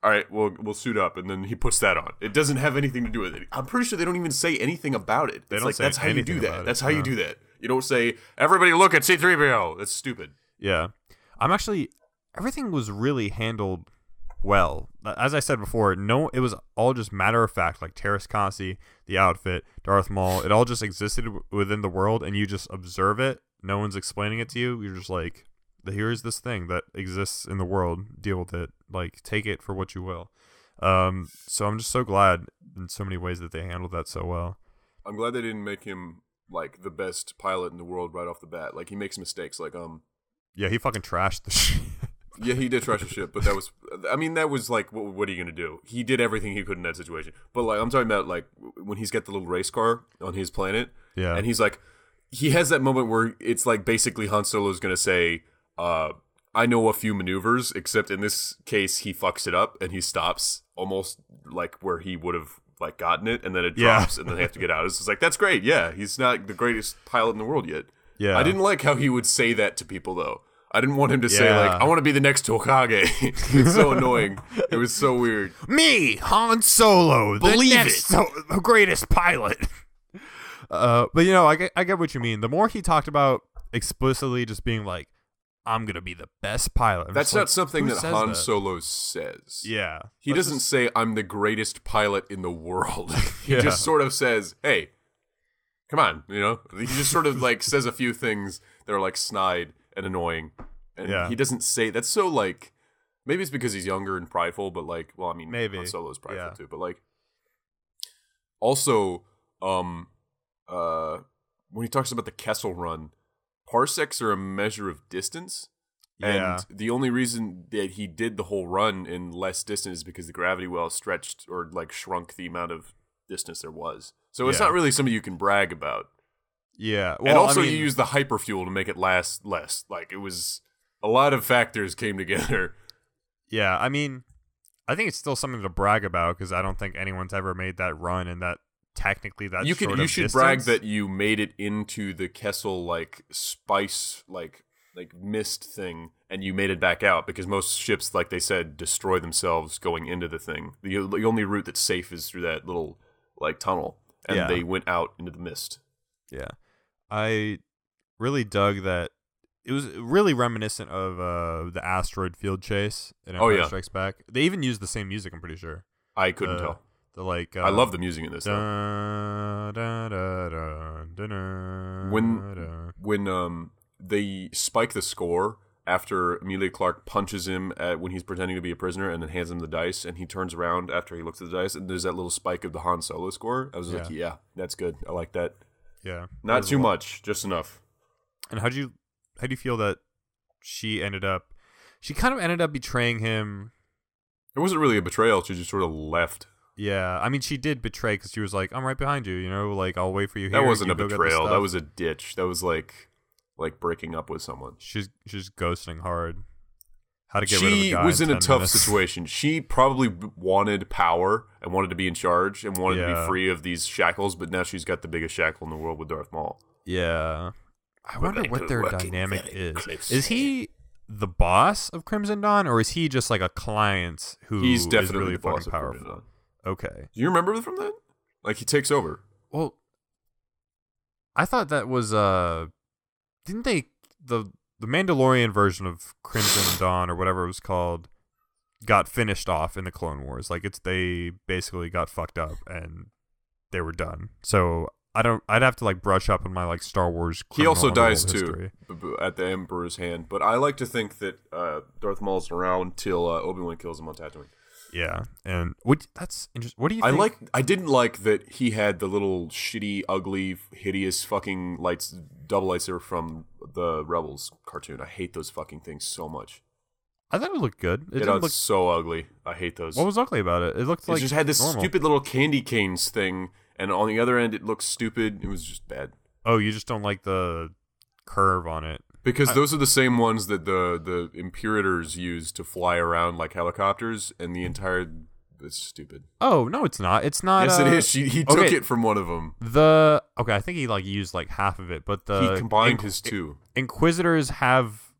"All right, we'll suit up," and then he puts that on. It doesn't have anything to do with it. I'm pretty sure they don't even say anything about it. It's like that's how you do that. That's how you do that. You don't say, "Everybody look at C-3PO." That's stupid. Yeah. Everything was really handled well. As I said before, it was all just matter of fact, like Terrace Kasi, the outfit, Darth Maul, it all just existed within the world, and you just observe it. No one's explaining it to you. You're just like, here's this thing that exists in the world. Deal with it. Like, take it for what you will. So I'm just so glad in so many ways that they handled that so well. I'm glad they didn't make him like the best pilot in the world right off the bat. Like he makes mistakes. Like yeah, he fucking trashed the shit. Yeah, he did trash the shit, but that was like, what are you gonna do? He did everything he could in that situation. But like, I'm talking about like when he's got the little race car on his planet, and he's like, he has that moment where it's like basically Han Solo's gonna say, I know a few maneuvers, except in this case he fucks it up and he stops almost like where he would have like gotten it, and then it drops, and then they have to get out. It's just like, that's great. Yeah, he's not the greatest pilot in the world yet. Yeah, I didn't like how he would say that to people though. I didn't want him to say, like, I want to be the next Hokage. It's so annoying. It was so weird. Me, Han Solo, the greatest pilot. But, you know, I get what you mean. The more he talked about explicitly just being like, I'm going to be the best pilot. That's not something that Han Solo says. Yeah. He doesn't say, I'm the greatest pilot in the world. He just sort of says, hey, come on, you know? He just sort of, like, says a few things that are, like, snide and annoying, and he doesn't say that's so like maybe it's because he's younger and prideful, but like, well, I mean, maybe Han Solo's prideful too, but like also when he talks about the Kessel Run, parsecs are a measure of distance, and the only reason that he did the whole run in less distance is because the gravity well stretched or like shrunk the amount of distance there was, so it's not really something you can brag about. Yeah, well, and also you use the hyperfuel to make it last less. Like, it was a lot of factors came together. Yeah, I mean, I think it's still something to brag about because I don't think anyone's ever made that run, and that technically that you should distance. Brag that you made it into the Kessel like spice like mist thing, and you made it back out, because most ships, like they said, destroy themselves going into the thing. The only route that's safe is through that little like tunnel, and they went out into the mist. Yeah. I really dug that. It was really reminiscent of the asteroid field chase in Empire Strikes Back. They even used the same music, I'm pretty sure. I couldn't tell. The like I love the music in this. When they spike the score after Emilia Clarke punches him when he's pretending to be a prisoner, and then hands him the dice, and he turns around after he looks at the dice, and there's that little spike of the Han Solo score. I was like, yeah, that's good. I like that. Yeah, not too much, just enough. And how do you feel that she kind of ended up betraying him? It wasn't really a betrayal. She just sort of left. Yeah, I me's she did betray, because she was like, I'm right behind you, you know, like, I'll wait for you here. That wasn't a betrayal. That was a ditch. That was like breaking up with someone. She's ghosting hard. How to get rid of a guy. She was in a tough situation. She probably wanted power and wanted to be in charge and wanted to be free of these shackles, but now she's got the biggest shackle in the world with Darth Maul. Yeah. I wonder what their dynamic is. Is he the boss of Crimson Dawn, or is he just like a client He's definitely really the boss fucking powerful? Okay. Do you remember from that? Like, he takes over. Well, I thought that was didn't they the Mandalorian version of Crimson Dawn, or whatever it was called, got finished off in the Clone Wars. Like, they basically got fucked up and they were done. So I'd have to like brush up on my like Star Wars. He also dies too at the Emperor's hand. But I like to think that Darth Maul's around till Obi-Wan kills him on Tatooine. Yeah, and that's interesting. What do you think? I didn't like that he had the little shitty, ugly, hideous fucking double lightsaber from the Rebels cartoon. I hate those fucking things so much. I thought it looked good. It looked so ugly. I hate those. What was ugly about it? It looked like it just had this normal. Stupid little candy canes thing, and on the other end it looked stupid. It was just bad. Oh, you just don't like the curve on it. Because those are the same ones that the Imperators use to fly around like helicopters, and the entire... It's stupid. Oh, no, it's not. It's not... Yes, it is. He took it from one of them. Okay, I think he like used like half of it, but he combined his two. Inquisitors have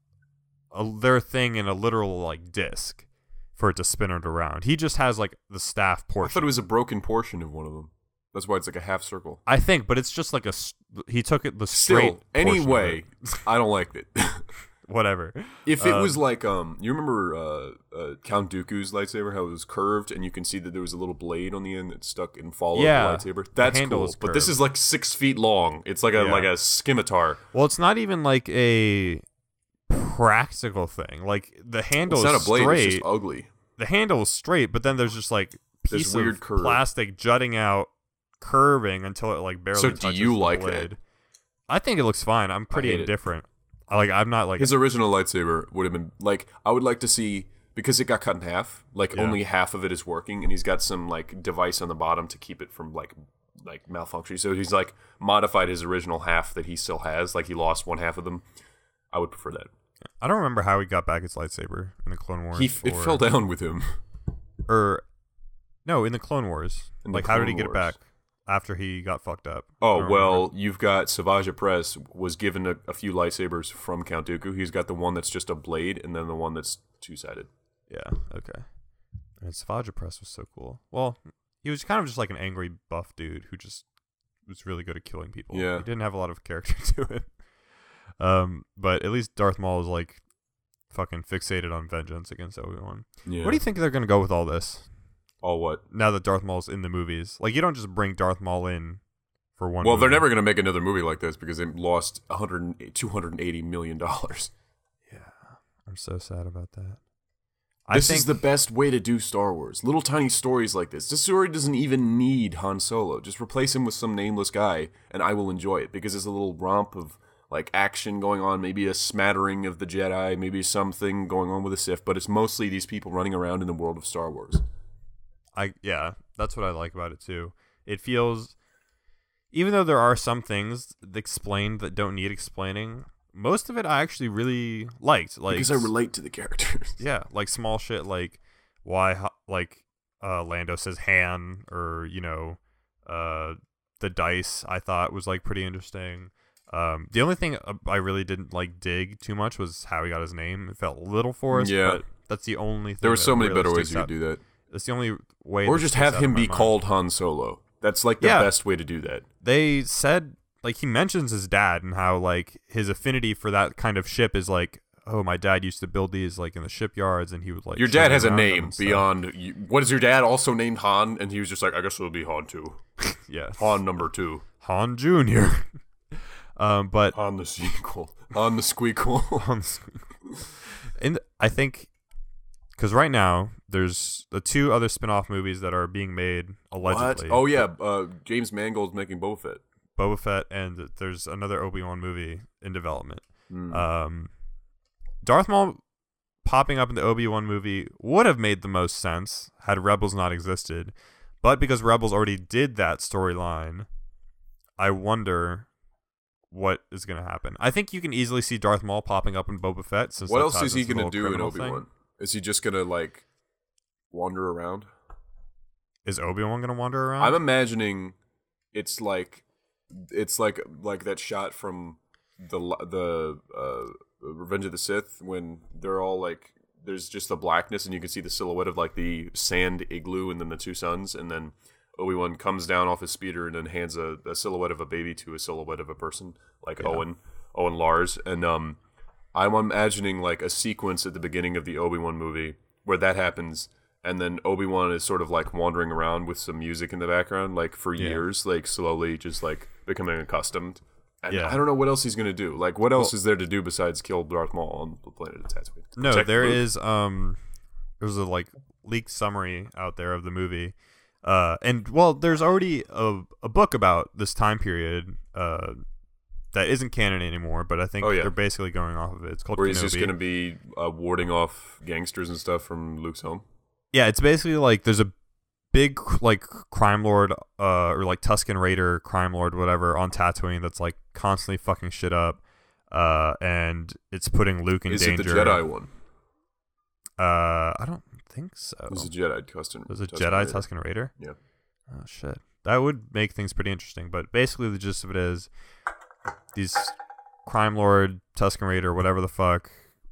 their thing in a literal like disc for it to spin it around. He just has like the staff portion. I thought it was a broken portion of one of them. That's why it's like a half circle. I think, but it's just like he took it the straight. Still, anyway, I don't like it. Whatever. If it was like you remember Count Dooku's lightsaber, how it was curved, and you can see that there was a little blade on the end that stuck and followed the lightsaber. That's cool. But this is like 6 feet long. It's like a scimitar. Well, it's not even like a practical thing. Like the handle is not a blade, straight. It's just ugly. The handle is straight, but then there's just like piece weird of curve. plastic jutting out, curving until it like barely touches do you the like blade. that? I think it looks fine. I'm pretty indifferent. I'm not like his original lightsaber would have been like I would like to see, because it got cut in half. Like only half of it is working, and he's got some like device on the bottom to keep it from like malfunctioning. So he's like modified his original half that he still has. Like he lost one half of them. I would prefer that. I don't remember how he got back his lightsaber in the Clone Wars. It fell down with him. No, in the Clone Wars. Like how did he get it back? After he got fucked up. Oh, well, you've got Savage Press was given a few lightsabers from Count Dooku. He's got the one that's just a blade, and then the one that's two-sided. Yeah, okay. And Savage Press was so cool. Well, he was kind of just like an angry buff dude who just was really good at killing people. Yeah. He didn't have a lot of character to it. But at least Darth Maul is like fucking fixated on vengeance against Obi-Wan. Yeah. What do you think they're going to go with all this? All what? Now that Darth Maul's in the movies. Like, you don't just bring Darth Maul in for one Well, movie. they're never going to make another movie like this because they lost $280 million. Yeah. I'm so sad about that. This is the best way to do Star Wars. Little tiny stories like this. This story doesn't even need Han Solo. Just replace him with some nameless guy, and I will enjoy it because it's a little romp of like action going on, maybe a smattering of the Jedi, maybe something going on with the Sith, but it's mostly these people running around in the world of Star Wars. Yeah, that's what I like about it too. It feels, even though there are some things explained that don't need explaining, most of it I actually really liked. Like, because I relate to the characters. Yeah, like small shit like why Lando says Han, or the dice I thought was like pretty interesting. The only thing I really didn't like dig too much was how he got his name. It felt a little forced, but that's the only thing. There were so many better ways you could do that. That's the only way. Or just have him be called Han Solo. That's like the best way to do that. They said, like, he mentions his dad and how like his affinity for that kind of ship is like, oh, my dad used to build these like in the shipyards, and he would like. Your dad has a name beyond. What is your dad also named Han? And he was just like, I guess it'll be Han too. Yeah, Han number 2. Han Jr. But Han the sequel. Han the squeakle. Han the squeakle. And I think, because right now there's the 2 other spin-off movies that are being made allegedly. What? Oh yeah, James Mangold's making Boba Fett, and there's another Obi-Wan movie in development. Darth Maul popping up in the Obi-Wan movie would have made the most sense had Rebels not existed, but because Rebels already did that storyline, I wonder what is going to happen. I think you can easily see Darth Maul popping up in Boba Fett. Since what else is he going to do in Obi-Wan? Is he just going to like wander around? Is Obi-Wan going to wander around? I'm imagining it's like that shot from the Revenge of the Sith when they're all like, there's just the blackness and you can see the silhouette of like the sand igloo and then the 2 suns, and then Obi-Wan comes down off his speeder and then hands a silhouette of a baby to a silhouette of a person, like Owen Lars. And I'm imagining like a sequence at the beginning of the Obi-Wan movie where that happens, and then Obi-Wan is sort of like wandering around with some music in the background, like for years, like slowly just like becoming accustomed. And I don't know what else he's going to do. Like, what else is there to do besides kill Darth Maul on the planet of Tatooine? No, there's a like leaked summary out there of the movie. And well, there's already a book about this time period that isn't canon anymore, but I think they're basically going off of it. It's called Where Kenobi. He's just going to be warding off gangsters and stuff from Luke's home. Yeah, it's basically like there's a big like crime lord or like Tusken Raider crime lord, whatever, on Tatooine that's like constantly fucking shit up. and it's putting Luke in danger. Is it the Jedi one? I don't think so. It was a Jedi Tusken. Was it Jedi Tusken Raider? Yeah. Oh shit, that would make things pretty interesting. But basically, the gist of it is these crime lord Tusken Raider, whatever the fuck,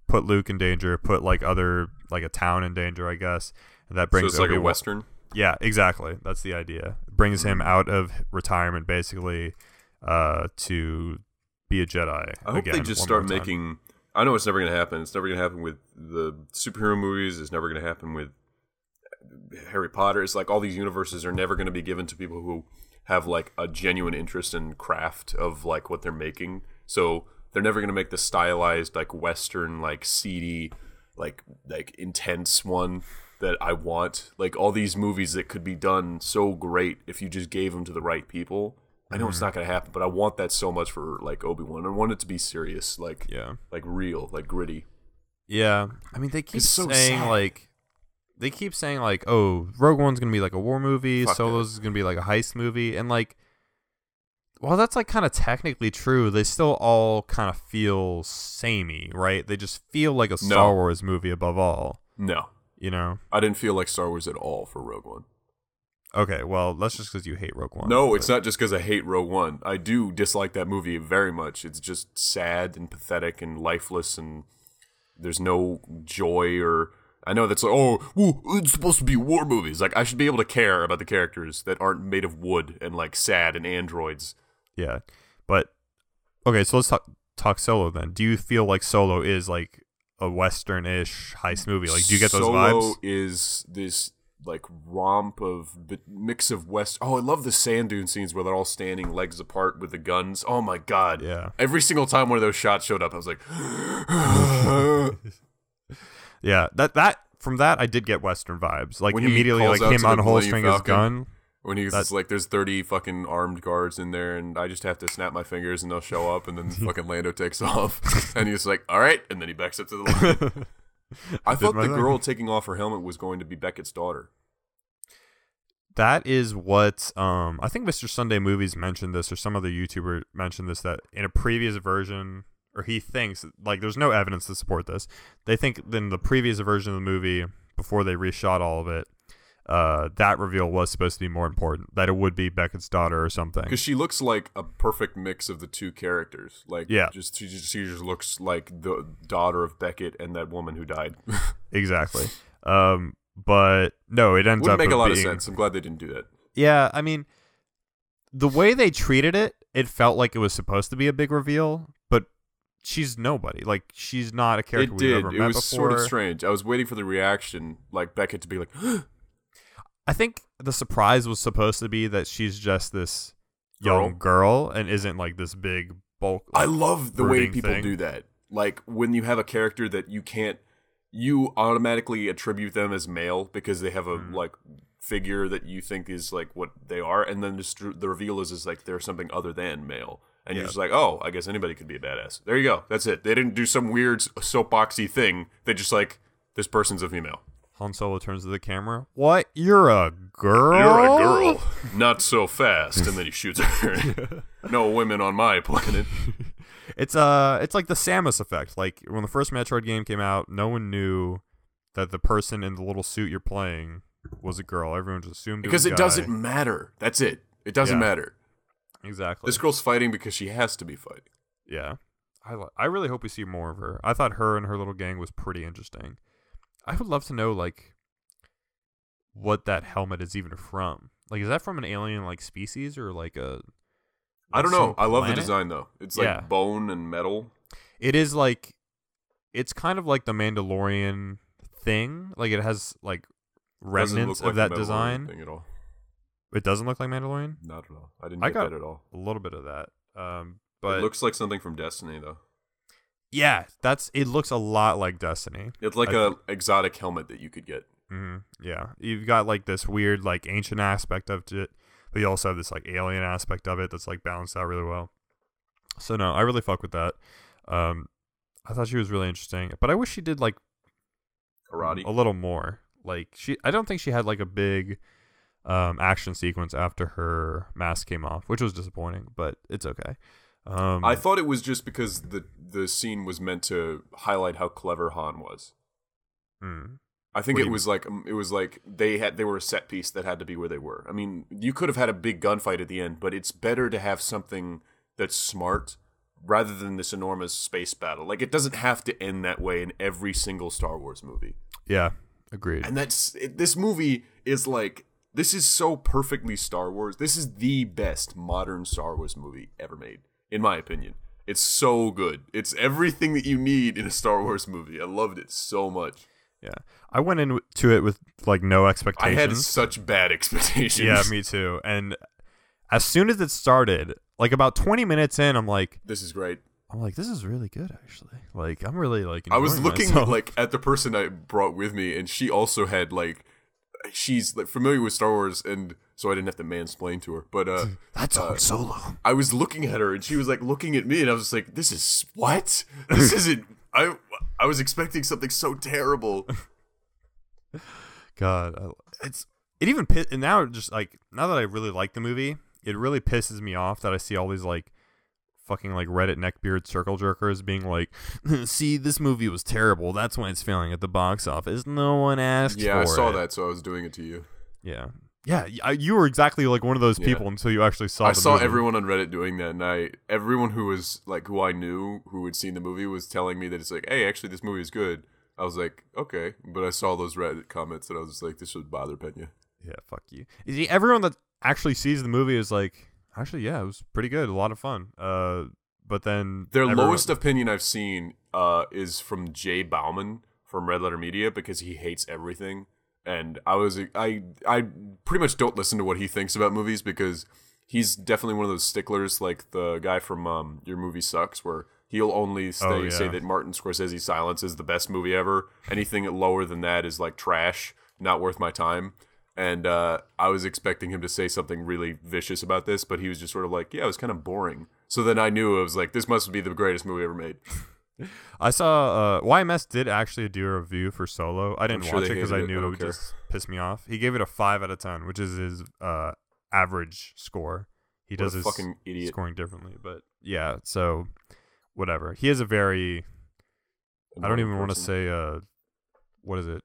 put Luke in danger, put like a town in danger, I guess. And that brings so it's like a Western. Yeah, exactly. That's the idea. It brings him out of retirement, basically, to be a Jedi. I hope they just start making. I know it's never going to happen. It's never going to happen with the superhero movies. It's never going to happen with Harry Potter. It's like all these universes are never going to be given to people who have like a genuine interest in craft of like what they're making. So they're never going to make the stylized like Western, like seedy, like intense one that I want. Like all these movies that could be done so great if you just gave them to the right people. I know it's not going to happen, but I want that so much for like Obi-Wan. I want it to be serious, like real, like gritty. Yeah, I mean they keep saying like, oh, Rogue One's gonna be like a war movie, Solo's is gonna be like a heist movie, and like, while that's like kind of technically true, they still all kind of feel samey, right? They just feel like a Star Wars movie above all. No, I didn't feel like Star Wars at all for Rogue One. Okay, well, that's just because you hate Rogue One. No, it's not just because I hate Rogue One. I do dislike that movie very much. It's just sad and pathetic and lifeless, and there's no joy or... I know that's like, it's supposed to be war movies. Like, I should be able to care about the characters that aren't made of wood and, like, sad and androids. Yeah, but... Okay, so let's talk Solo then. Do you feel like Solo is, like, a Western-ish heist movie? Like, do you get those vibes? Solo is this... like romp of mix of West. Oh, I love the sand dune scenes where they're all standing legs apart with the guns. Oh my god! Yeah. Every single time one of those shots showed up, I was like, yeah. That from that I did get Western vibes. Like when immediately, like him unholstering his gun. When he's just like, "There's 30 fucking armed guards in there, and I just have to snap my fingers and they'll show up." And then fucking Lando takes off, and he's like, "All right," and then he backs up to the line. I thought the girl taking off her helmet was going to be Beckett's daughter. That is what I think Mr. Sunday Movies mentioned this, or some other YouTuber mentioned this, that in a previous version, or he thinks, like, there's no evidence to support this. They think in the previous version of the movie, before they reshot all of it, that reveal was supposed to be more important, that it would be Beckett's daughter or something. Because she looks like a perfect mix of the two characters. Like, yeah. She just looks like the daughter of Beckett and that woman who died. Exactly. But no, it ends up wouldn't make a lot of sense. I'm glad they didn't do that. Yeah, I mean, the way they treated it, it felt like it was supposed to be a big reveal, but she's nobody. Like, she's not a character we've ever met before. It was sort of strange. I was waiting for the reaction, like Beckett to be like, I think the surprise was supposed to be that she's just this young girl and isn't like this big bulk. I love the way people do that. Like, when you have a character that you automatically attribute them as male because they have a like figure that you think is like what they are, and then just the reveal is like they're something other than male, and you're just like, oh, I guess anybody could be a badass. There you go. That's it. They didn't do some weird soapboxy thing. They just like, this person's a female. Han Solo turns to the camera. What? You're a girl? You're a girl. Not so fast. And then he shoots her. No women on my planet. It's like the Samus effect. Like, when the first Metroid game came out, no one knew that the person in the little suit you're playing was a girl. Everyone just assumed it was a guy. Because it doesn't matter. That's it. It doesn't matter. Exactly. This girl's fighting because she has to be fighting. Yeah. I really hope we see more of her. I thought her and her little gang was pretty interesting. I would love to know, like, what that helmet is even from. Like, is that from an alien, like, species or, like, a... I don't know. I love the design, though. It's, like, bone and metal. It is, like... It's kind of like the Mandalorian thing. Like, it has, like, remnants of that design. Thing at all. It doesn't look like Mandalorian? Not at all. I didn't get that at all. A little bit of that. But it looks like something from Destiny, though. Yeah, it looks a lot like Destiny. It's like a exotic helmet that you could get. Mm-hmm. Yeah, you've got like this weird like ancient aspect of it, but you also have this like alien aspect of it that's like balanced out really well. So no, I really fuck with that. I thought she was really interesting, but I wish she did like karate a little more. Like I don't think she had like a big action sequence after her mask came off, which was disappointing, but it's okay. I thought it was just because the scene was meant to highlight how clever Han was. I think it was like they were a set piece that had to be where they were. I mean, you could have had a big gunfight at the end, but it's better to have something that's smart rather than this enormous space battle. Like, it doesn't have to end that way in every single Star Wars movie. Yeah, agreed. And this movie is like, this is so perfectly Star Wars. This is the best modern Star Wars movie ever made, in my opinion. It's so good. It's everything that you need in a Star Wars movie. I loved it so much. Yeah, I went into it with like no expectations. I had such bad expectations. Yeah, me too. And as soon as it started, like about 20 minutes in, I'm like, this is great. I'm like, this is really good, actually. Like, I'm really like. I was looking myself. like at the person I brought with me, and she also had like, she's like familiar with Star Wars, and so I didn't have to mansplain to her. But that's Han Solo. I was looking at her, and she was like looking at me, and I was just like, this is what? This isn't. I was expecting something so terrible. God, it even and now just like now that I really like the movie, it really pisses me off that I see all these like fucking like Reddit neckbeard circle jerkers being like, see, this movie was terrible. That's why it's failing at the box office. No one asked for it. Yeah, I saw that, so I was doing it to you. Yeah. Yeah, you were exactly like one of those people until you actually saw the movie. I saw everyone on Reddit doing that, and everyone who was like, who I knew who had seen the movie was telling me that it's like, hey, actually this movie is good. I was like, okay, but I saw those Reddit comments, and I was just like, this would bother Pena. Yeah, fuck you. See, everyone that actually sees the movie is like, actually, yeah, it was pretty good, a lot of fun. But then their lowest opinion I've seen is from Jay Bauman from Red Letter Media, because he hates everything. And I pretty much don't listen to what he thinks about movies, because he's definitely one of those sticklers, like the guy from Your Movie Sucks, where he'll only say that Martin Scorsese's Silence is the best movie ever. Anything lower than that is like trash, not worth my time. And I was expecting him to say something really vicious about this, but he was just sort of like, yeah, it was kind of boring. So then I knew, I was like, this must be the greatest movie ever made. I saw YMS did actually do a review for Solo. I didn't watch it because I knew it would just piss me off. He gave it a 5 out of 10, which is his average score. He does his fucking idiot scoring differently, but yeah. So whatever. He has a very I don't even want to say what is it?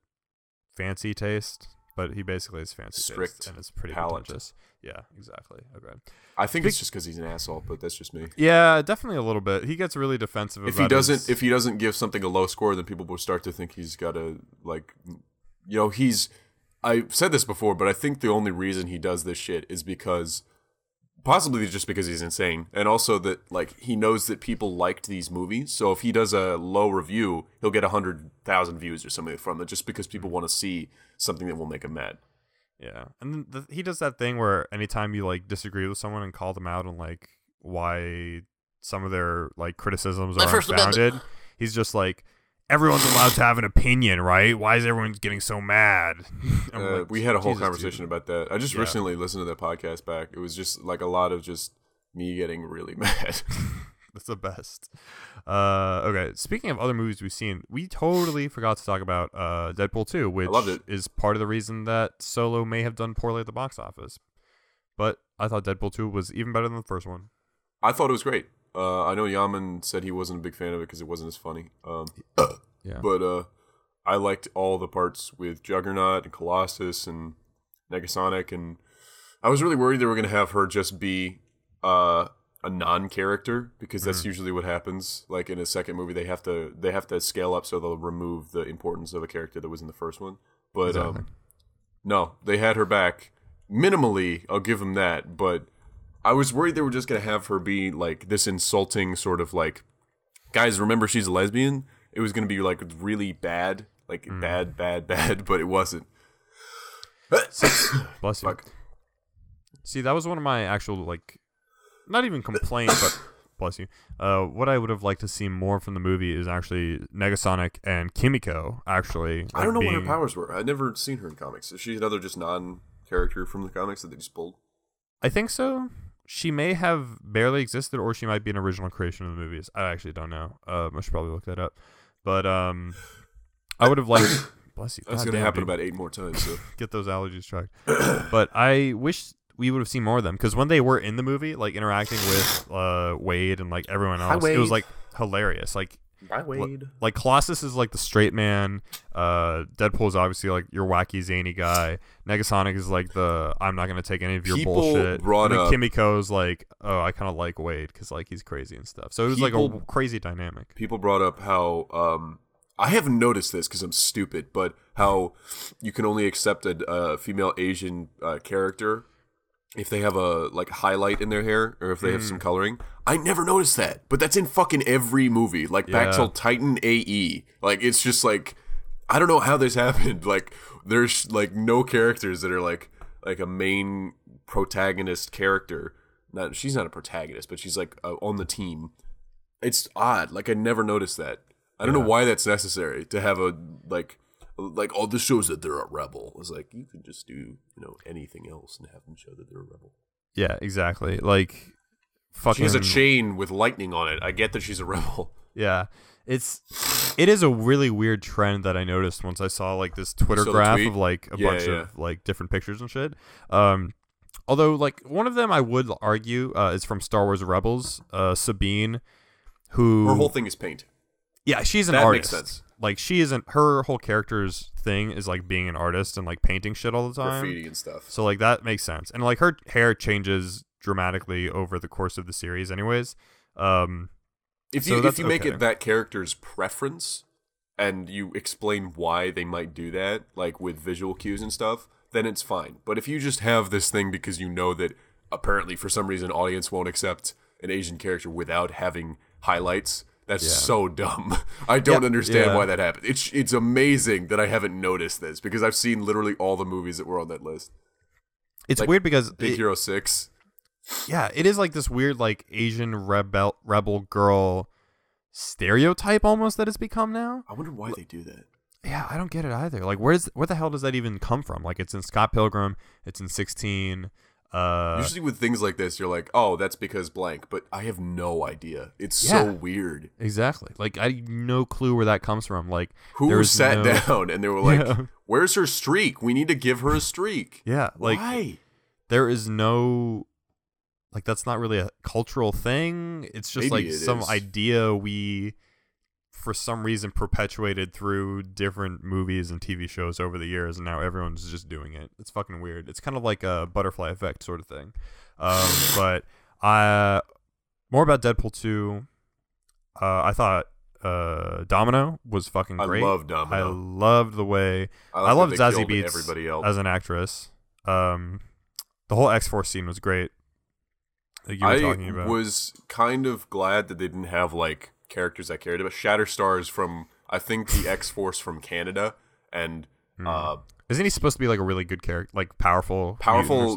Fancy taste, but he basically has fancy taste, and it's pretty pretentious. Yeah, exactly. Okay. I think it's just because he's an asshole, but that's just me. Yeah, definitely a little bit. He gets really defensive. If he doesn't give something a low score, then people will start to think he's got a I've said this before, but I think the only reason he does this shit is because possibly just because he's insane, and also that like he knows that people liked these movies. So if he does a low review, he'll get 100,000 views or something from it, just because people want to see something that will make him mad. Yeah, and then he does that thing where anytime you like disagree with someone and call them out on like why some of their like criticisms are unfounded, he's just like, everyone's allowed to have an opinion, right? Why is everyone getting so mad? Like, we had a whole conversation about that. I just recently listened to that podcast back. It was just like a lot of just me getting really mad. That's the best. Okay, speaking of other movies we've seen, we totally forgot to talk about Deadpool 2, which is part of the reason that Solo may have done poorly at the box office. But I thought Deadpool 2 was even better than the first one. I thought it was great. I know Yaman said he wasn't a big fan of it because it wasn't as funny. But I liked all the parts with Juggernaut and Colossus and Negasonic, and I was really worried they were going to have her just be a non-character, because that's usually what happens. Like in a second movie, they have to scale up, so they'll remove the importance of a character that was in the first one. But no, they had her back minimally. I'll give them that, but I was worried they were just going to have her be like this insulting sort of like, guys, remember she's a lesbian? It was going to be like really bad, like bad, but it wasn't. Bless you. Fuck. See, that was one of my actual like, not even complaints, but bless you. What I would have liked to see more from the movie is actually Negasonic and Kimiko. Actually, I don't know what her powers were. I'd never seen her in comics. Is she another just non-character from the comics that they just pulled? I think so. She may have barely existed, or she might be an original creation of the movies. I actually don't know. I should probably look that up. But I would have liked. Bless you. That's going to happen about 8 more times. So. Get those allergies checked. But I wish we would have seen more of them, because when they were in the movie, like interacting with Wade and like everyone else, it was like hilarious. Like, Bye, Wade. Like Colossus is like the straight man. Deadpool is obviously like your wacky zany guy. Negasonic is like the I'm not gonna take any of your bullshit. Brought and up, Kimiko's like, oh, I kind of like Wade because like he's crazy and stuff. So it was like a crazy dynamic. People brought up how I haven't noticed this because I'm stupid, but how you can only accept a female Asian character if they have a like highlight in their hair or if they have some coloring. I never noticed that, but that's in fucking every movie. Like back till Titan AE. Like it's just like I don't know how this happened. Like there's like no characters that are like a main protagonist character. She's not a protagonist, but she's like on the team. It's odd. Like I never noticed that. I don't know why that's necessary to have a like oh, this shows that they're a rebel. It's like you could just do anything else and have them show that they're a rebel. Yeah, exactly. Like fucking. She has a chain with lightning on it. I get that she's a rebel. Yeah, it is a really weird trend that I noticed once I saw like this Twitter graph of like a bunch of like different pictures and shit. Although like one of them I would argue is from Star Wars Rebels. Sabine, who her whole thing is paint. Yeah, she's an artist. That makes sense. Like she isn't. Her whole character's thing is like being an artist and like painting shit all the time, graffiti and stuff. So like that makes sense. And like her hair changes dramatically over the course of the series, anyways. If you make it that character's preference and you explain why they might do that, like with visual cues and stuff, then it's fine. But if you just have this thing because you know that apparently for some reason audience won't accept an Asian character without having highlights. That's so dumb. I don't understand why that happened. It's amazing that I haven't noticed this because I've seen literally all the movies that were on that list. It's like weird because Big Hero 6. Yeah, it is like this weird like Asian rebel girl stereotype almost that it's become now. I wonder why they do that. Yeah, I don't get it either. Like where the hell does that even come from? Like it's in Scott Pilgrim, it's in 16. Usually with things like this, you're like, oh, that's because blank, but I have no idea. It's so weird. Exactly. Like I have no clue where that comes from. Like who sat down and they were like, where's her streak? We need to give her a streak. Yeah. Like why? There is no like that's not really a cultural thing. It's just Maybe like some idea we for some reason perpetuated through different movies and TV shows over the years, and now everyone's just doing it. It's fucking weird. It's kind of like a butterfly effect sort of thing. But more about Deadpool 2. I thought Domino was fucking great. I love Domino. I loved the way I loved Zazie Beetz as an actress. The whole X-Force scene was great. Like you were talking about. I was kind of glad that they didn't have like characters I cared about. Shatterstar's from I think the X-Force from Canada, and isn't he supposed to be like a really good character, like powerful?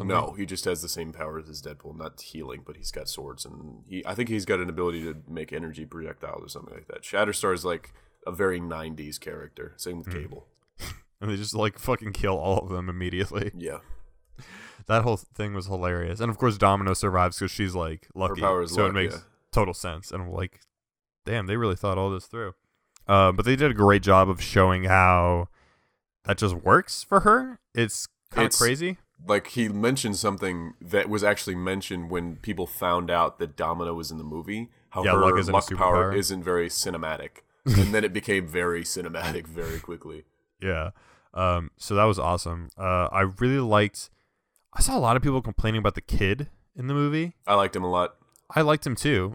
No, he just has the same powers as Deadpool, not healing, but he's got swords, and I think he's got an ability to make energy projectiles or something like that. Shatterstar is like a very 90s character. Same with Cable. And they just like fucking kill all of them immediately. Yeah. That whole thing was hilarious. And of course Domino survives because she's like lucky. Her power is so luck, it makes total sense. And I'm like, damn, they really thought all this through. But they did a great job of showing how that just works for her. It's kind of crazy. Like he mentioned something that was actually mentioned when people found out that Domino was in the movie. How her luck power isn't very cinematic. And then it became very cinematic very quickly. Yeah. So that was awesome. I really liked... I saw a lot of people complaining about the kid in the movie. I liked him a lot. I liked him too.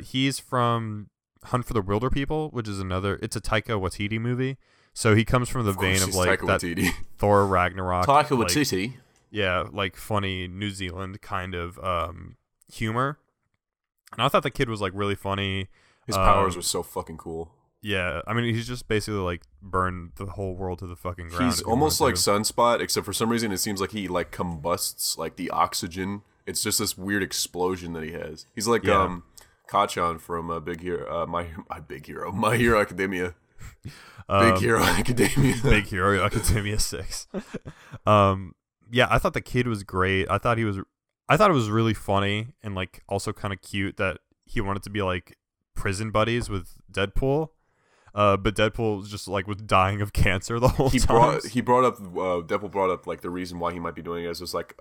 He's from Hunt for the Wilder People, which is it's a Taika Waititi movie. So he comes from the vein of like that Thor Ragnarok. Taika Waititi. Yeah, like funny New Zealand kind of humor. And I thought the kid was like really funny. His powers were so fucking cool. Yeah, I mean, he's just basically like burned the whole world to the fucking ground. He's almost like Sunspot, except for some reason it seems like he like combusts like the oxygen. It's just this weird explosion that he has. He's like Kachan from Big Hero, My Hero Academia. Big Hero Academia. Big Hero Academia 6. Yeah, I thought the kid was great. I thought it was really funny and like also kind of cute that he wanted to be like prison buddies with Deadpool. But Deadpool just like was dying of cancer the whole time. Deadpool brought up like the reason why he might be doing it is like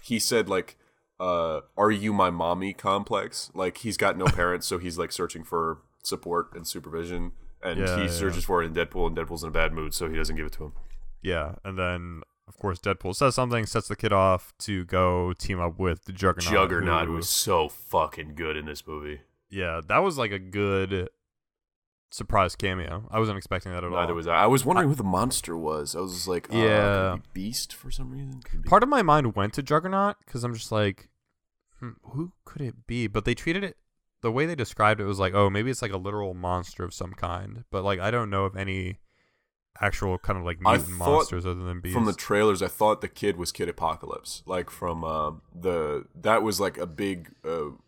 he said like are you my mommy complex? Like he's got no parents, so he's like searching for support and supervision, and he searches for it in Deadpool, and Deadpool's in a bad mood, so he doesn't give it to him. Yeah, and then of course Deadpool says something, sets the kid off to go team up with the Juggernaut. Juggernaut was so fucking good in this movie. Yeah, that was like a good surprise cameo. I wasn't expecting that at all. Neither was I. I was wondering who the monster was. I was just like, could it be Beast for some reason? Part of my mind went to Juggernaut because I'm just like, who could it be? But they treated it, the way they described it was like, oh, maybe it's like a literal monster of some kind. But like, I don't know of any actual kind of like mutant monsters other than Beast. From the trailers, I thought the kid was Kid Apocalypse. Like from that was like a big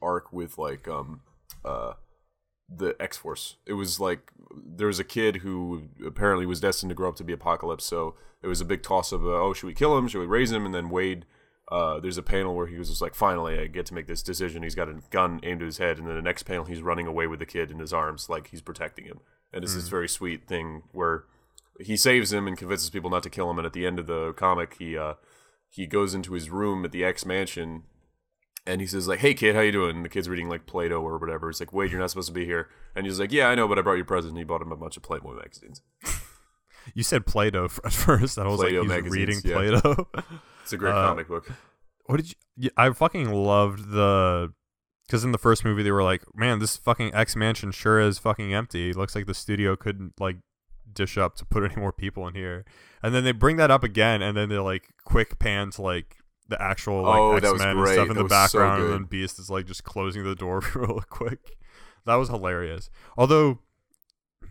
arc with like the X-Force. It was like there was a kid who apparently was destined to grow up to be Apocalypse, so it was a big toss of should we kill him, should we raise him? And then Wade, there's a panel where he was just like, finally I get to make this decision. He's got a gun aimed at his head, and then the next panel he's running away with the kid in his arms like he's protecting him, and it's this very sweet thing where he saves him and convinces people not to kill him, and at the end of the comic he goes into his room at the X Mansion. And he says, like, hey, kid, how you doing? And the kid's reading, like, Play-Doh or whatever. He's like, Wade, you're not supposed to be here. And he's like, yeah, I know, but I brought you a present. And he bought him a bunch of Playboy magazines. You said Play-Doh at first. I was Play-Doh like, he's reading yeah. Play-Doh. It's a great comic book. What did you... I fucking loved the... Because in the first movie, they were like, man, this fucking X Mansion sure is fucking empty. It looks like the studio couldn't, like, dish up to put any more people in here. And then they bring that up again, and then they, like, quick pan to, like, the actual like X-Men and stuff in the background, so and then Beast is like just closing the door real quick. That was hilarious. Although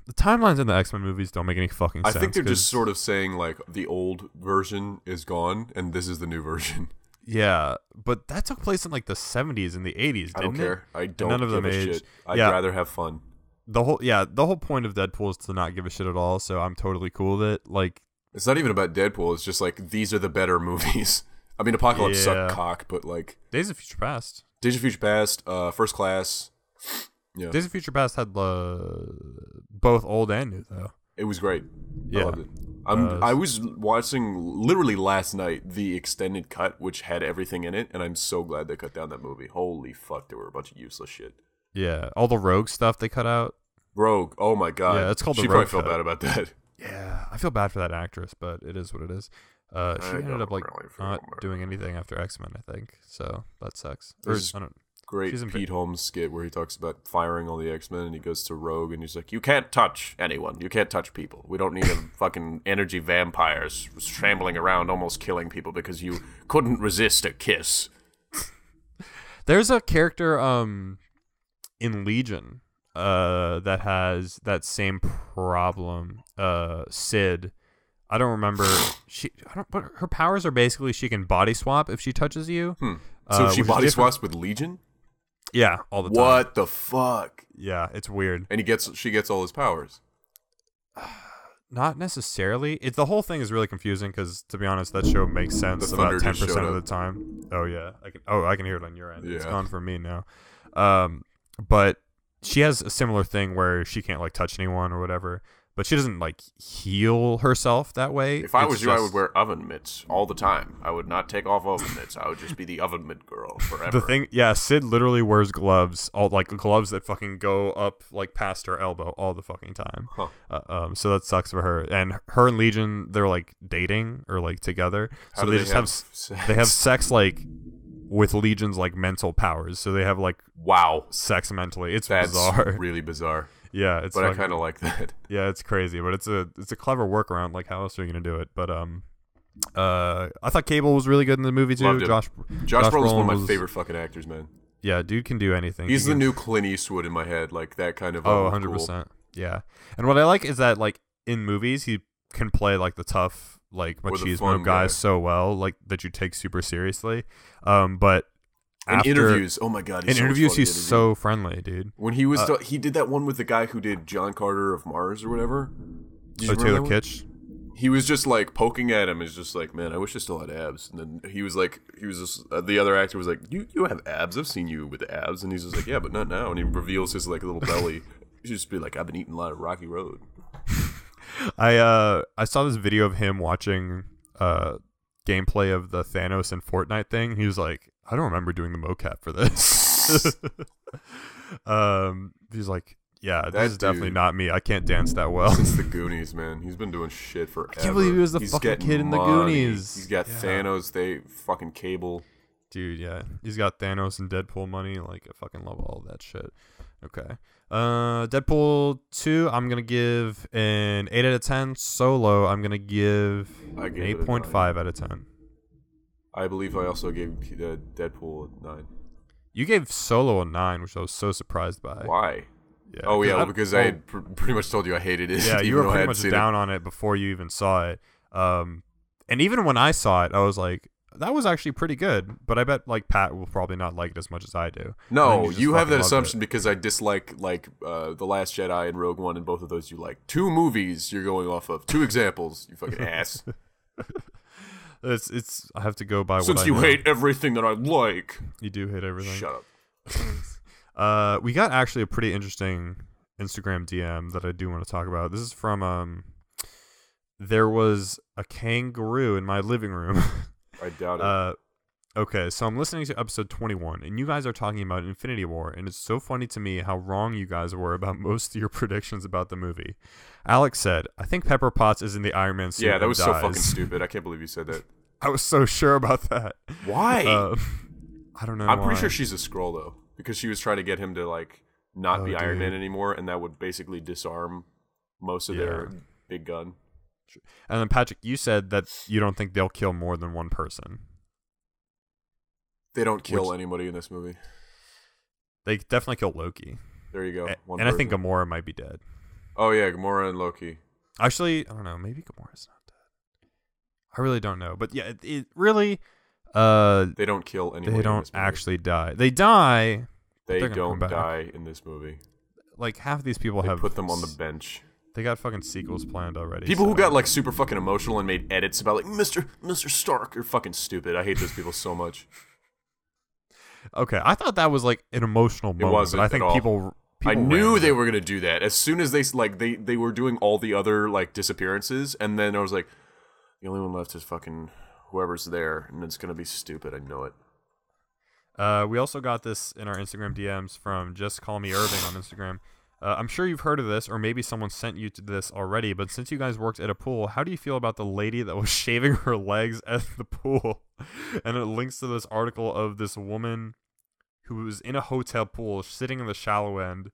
the timelines in the X-Men movies don't make any fucking sense. I think they're just sort of saying like the old version is gone and this is the new version. Yeah, but that took place in like the 70s and the 80s, didn't it? I don't care. I don't none of give them a aged. shit. I'd rather have fun. The whole point of Deadpool is to not give a shit at all, so I'm totally cool with it. Like, it's not even about Deadpool, it's just like these are the better movies. I mean, Apocalypse sucked cock, but like Days of Future Past, First Class. Yeah, Days of Future Past had both old and new though. It was great. Yeah, I loved it. I was watching literally last night the extended cut, which had everything in it, and I'm so glad they cut down that movie. Holy fuck, there were a bunch of useless shit. Yeah, all the Rogue stuff they cut out. Rogue, oh my god. Yeah, it's called the She Rogue probably felt cut. bad about that. Yeah, I feel bad for that actress, but it is what it is. She ended up like not doing anything after X-Men, I think. So that sucks. There's great Pete Holmes skit where he talks about firing all the X-Men, and he goes to Rogue and he's like, you can't touch anyone. You can't touch people. We don't need a fucking energy vampires shambling around almost killing people because you couldn't resist a kiss. There's a character in Legion that has that same problem. Sid. I don't remember. But her powers are basically she can body swap if she touches you. So she body swaps with Legion? Yeah, all the time. What the fuck? Yeah, it's weird. And she gets all his powers. Not necessarily. The whole thing is really confusing because, to be honest, that show makes sense about 10% of the time. Oh yeah, I can hear it on your end. Yeah. It's gone for me now. But she has a similar thing where she can't like touch anyone or whatever. But she doesn't like heal herself that way. If I was you, I would wear oven mitts all the time. I would not take off oven mitts. I would just be the oven mitt girl forever. The thing, yeah, Sid literally wears gloves, all like gloves that fucking go up like past her elbow all the fucking time. Huh. So that sucks for her. And her and Legion, they're like dating or like together. So they just have sex? They have sex like with Legion's like mental powers. So they have like sex mentally. That's bizarre. Really bizarre. Yeah, but I kind of like that. Yeah, it's crazy, but it's a clever workaround. Like, how else are you gonna do it? But I thought Cable was really good in the movie too. Josh Brolin is one of my favorite fucking actors, man. Yeah, dude can do anything. He's the new Clint Eastwood in my head, like that kind of. 100%. Cool. Yeah, and what I like is that like in movies he can play like the tough like machismo guy so well, like that you take super seriously. But in interviews, oh my god! In interviews, he's so friendly, dude. When he was, he did that one with the guy who did John Carter of Mars or whatever. Taylor Kitsch. He was just like poking at him. He's just like, man, I wish I still had abs. And then he was just the other actor was like, you have abs. I've seen you with abs. And he's just like, yeah, but not now. And he reveals his like little belly. You should just be like, I've been eating a lot of Rocky Road. I saw this video of him watching gameplay of the Thanos and Fortnite thing. He was like, I don't remember doing the mocap for this. He's like, yeah, this is definitely not me. I can't dance that well. Since the Goonies, man. He's been doing shit forever. I can't believe he was the fucking kid in the Goonies. He's got Thanos, fucking Cable. Dude, yeah. He's got Thanos and Deadpool money. Like, I fucking love all of that shit. Okay. Deadpool 2, I'm going to give an 8 out of 10. Solo, I'm going to give an 8.5 out of 10. I believe I also gave Deadpool a 9. You gave Solo a 9, which I was so surprised by. Why? Yeah, because I had pretty much told you I hated it. Yeah, you were pretty much down on it before you even saw it. And even when I saw it, I was like, that was actually pretty good. But I bet like Pat will probably not like it as much as I do. No, you have that assumption because I dislike The Last Jedi and Rogue One, and both of those you like. 2 movies you're going off of. 2 examples, you fucking ass. It's. I have to go by what I know. Since you hate everything that I like. You do hate everything. Shut up. We got actually a pretty interesting Instagram DM that I do want to talk about. This is from there was a kangaroo in my living room. I doubt it. Okay, so I'm listening to episode 21, and you guys are talking about Infinity War, and it's so funny to me how wrong you guys were about most of your predictions about the movie. Alex said, I think Pepper Potts is in the Iron Man suit. Yeah, that was dies. so fucking stupid. I can't believe you said that. I was so sure about that. Why? I don't know. I'm pretty sure she's a Skrull, though, because she was trying to get him to like not be Iron Man anymore, and that would basically disarm most of their big gun. And then Patrick, you said that you don't think they'll kill more than one person. They don't kill anybody in this movie. They definitely kill Loki. There you go. And I think Gamora might be dead. Oh yeah, Gamora and Loki. Actually, I don't know. Maybe Gamora's not dead. I really don't know. But yeah, it really. They don't kill anybody. They don't actually die. They die. They don't die in this movie. Like half of these people have put them on the bench. They got fucking sequels planned already. People who got like super fucking emotional and made edits about like Mr. Stark are fucking stupid. I hate those people so much. Okay, I thought that was like an emotional moment. It wasn't but I think at all. people I knew they were gonna do that as soon as they were doing all the other like disappearances, and then I was like, the only one left is fucking whoever's there, and it's gonna be stupid. I know it. We also got this in our Instagram DMs from Just Call Me Irving on Instagram. I'm sure you've heard of this, or maybe someone sent you to this already, but since you guys worked at a pool, how do you feel about the lady that was shaving her legs at the pool? And it links to this article of this woman who was in a hotel pool, sitting in the shallow end,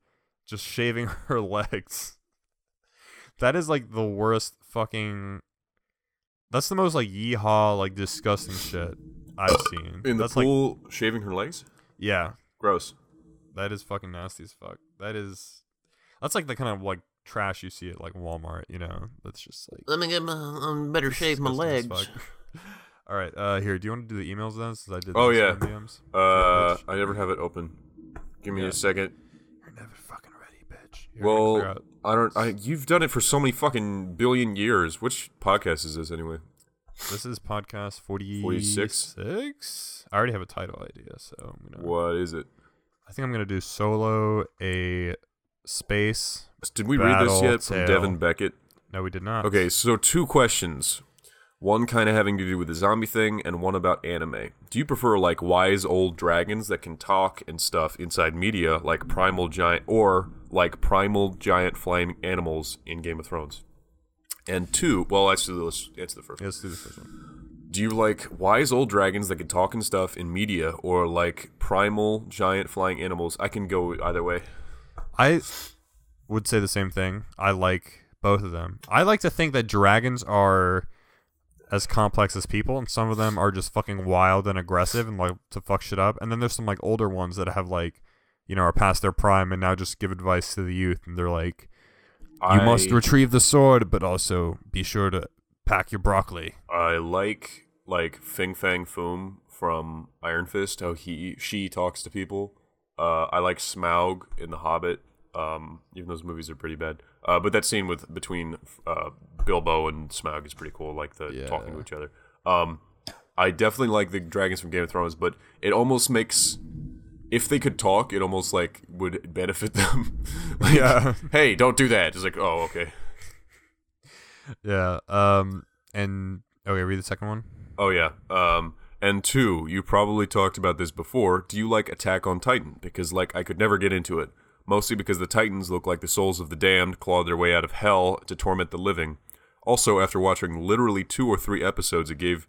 just shaving her legs. That is like the worst fucking... That's the most like yeehaw, like disgusting shit I've seen. In the pool, like, shaving her legs? Yeah. Gross. That is fucking nasty as fuck. That's like the kind of like trash you see at like Walmart, you know? That's just like... Let me get better shave my legs. All right, here, do you want to do the emails then? Since I did DMs? I never have it open. Give me a second. You're never fucking ready, bitch. You've done it for so many fucking billion years. Which podcast is this anyway? This is podcast 46. I already have a title idea, so I'm gonna... What is it? I think I'm gonna do Solo a space. Did we read this yet from Devin Beckett? No, we did not. Okay, so 2 questions. One kind of having to do with the zombie thing, and one about anime. Do you prefer like wise old dragons that can talk and stuff inside media, like primal giant flying animals in Game of Thrones? And 2, well, actually, let's answer the first one. Let's do the first one. Do you like wise old dragons that can talk and stuff in media, or like primal giant flying animals? I can go either way. I would say the same thing. I like both of them. I like to think that dragons are as complex as people, and some of them are just fucking wild and aggressive and like to fuck shit up. And then there's some like older ones that have like, you know, are past their prime and now just give advice to the youth, and they're like, you must retrieve the sword, but also be sure to pack your broccoli. I like Fing Fang Foom from Iron Fist, how she talks to people. I like Smaug in The Hobbit, even those movies are pretty bad. But that scene between Bilbo and Smaug is pretty cool, like talking to each other. I definitely like the dragons from Game of Thrones, but it almost makes if they could talk, it almost like would benefit them. Like, Yeah. hey, don't do that. It's like, oh, okay. Yeah. And okay, read the second one. Oh yeah. And 2, you probably talked about this before. Do you like Attack on Titan? Because like I could never get into it. Mostly because the Titans look like the souls of the damned clawed their way out of hell to torment the living. Also, after watching literally 2 or 3 episodes, it gave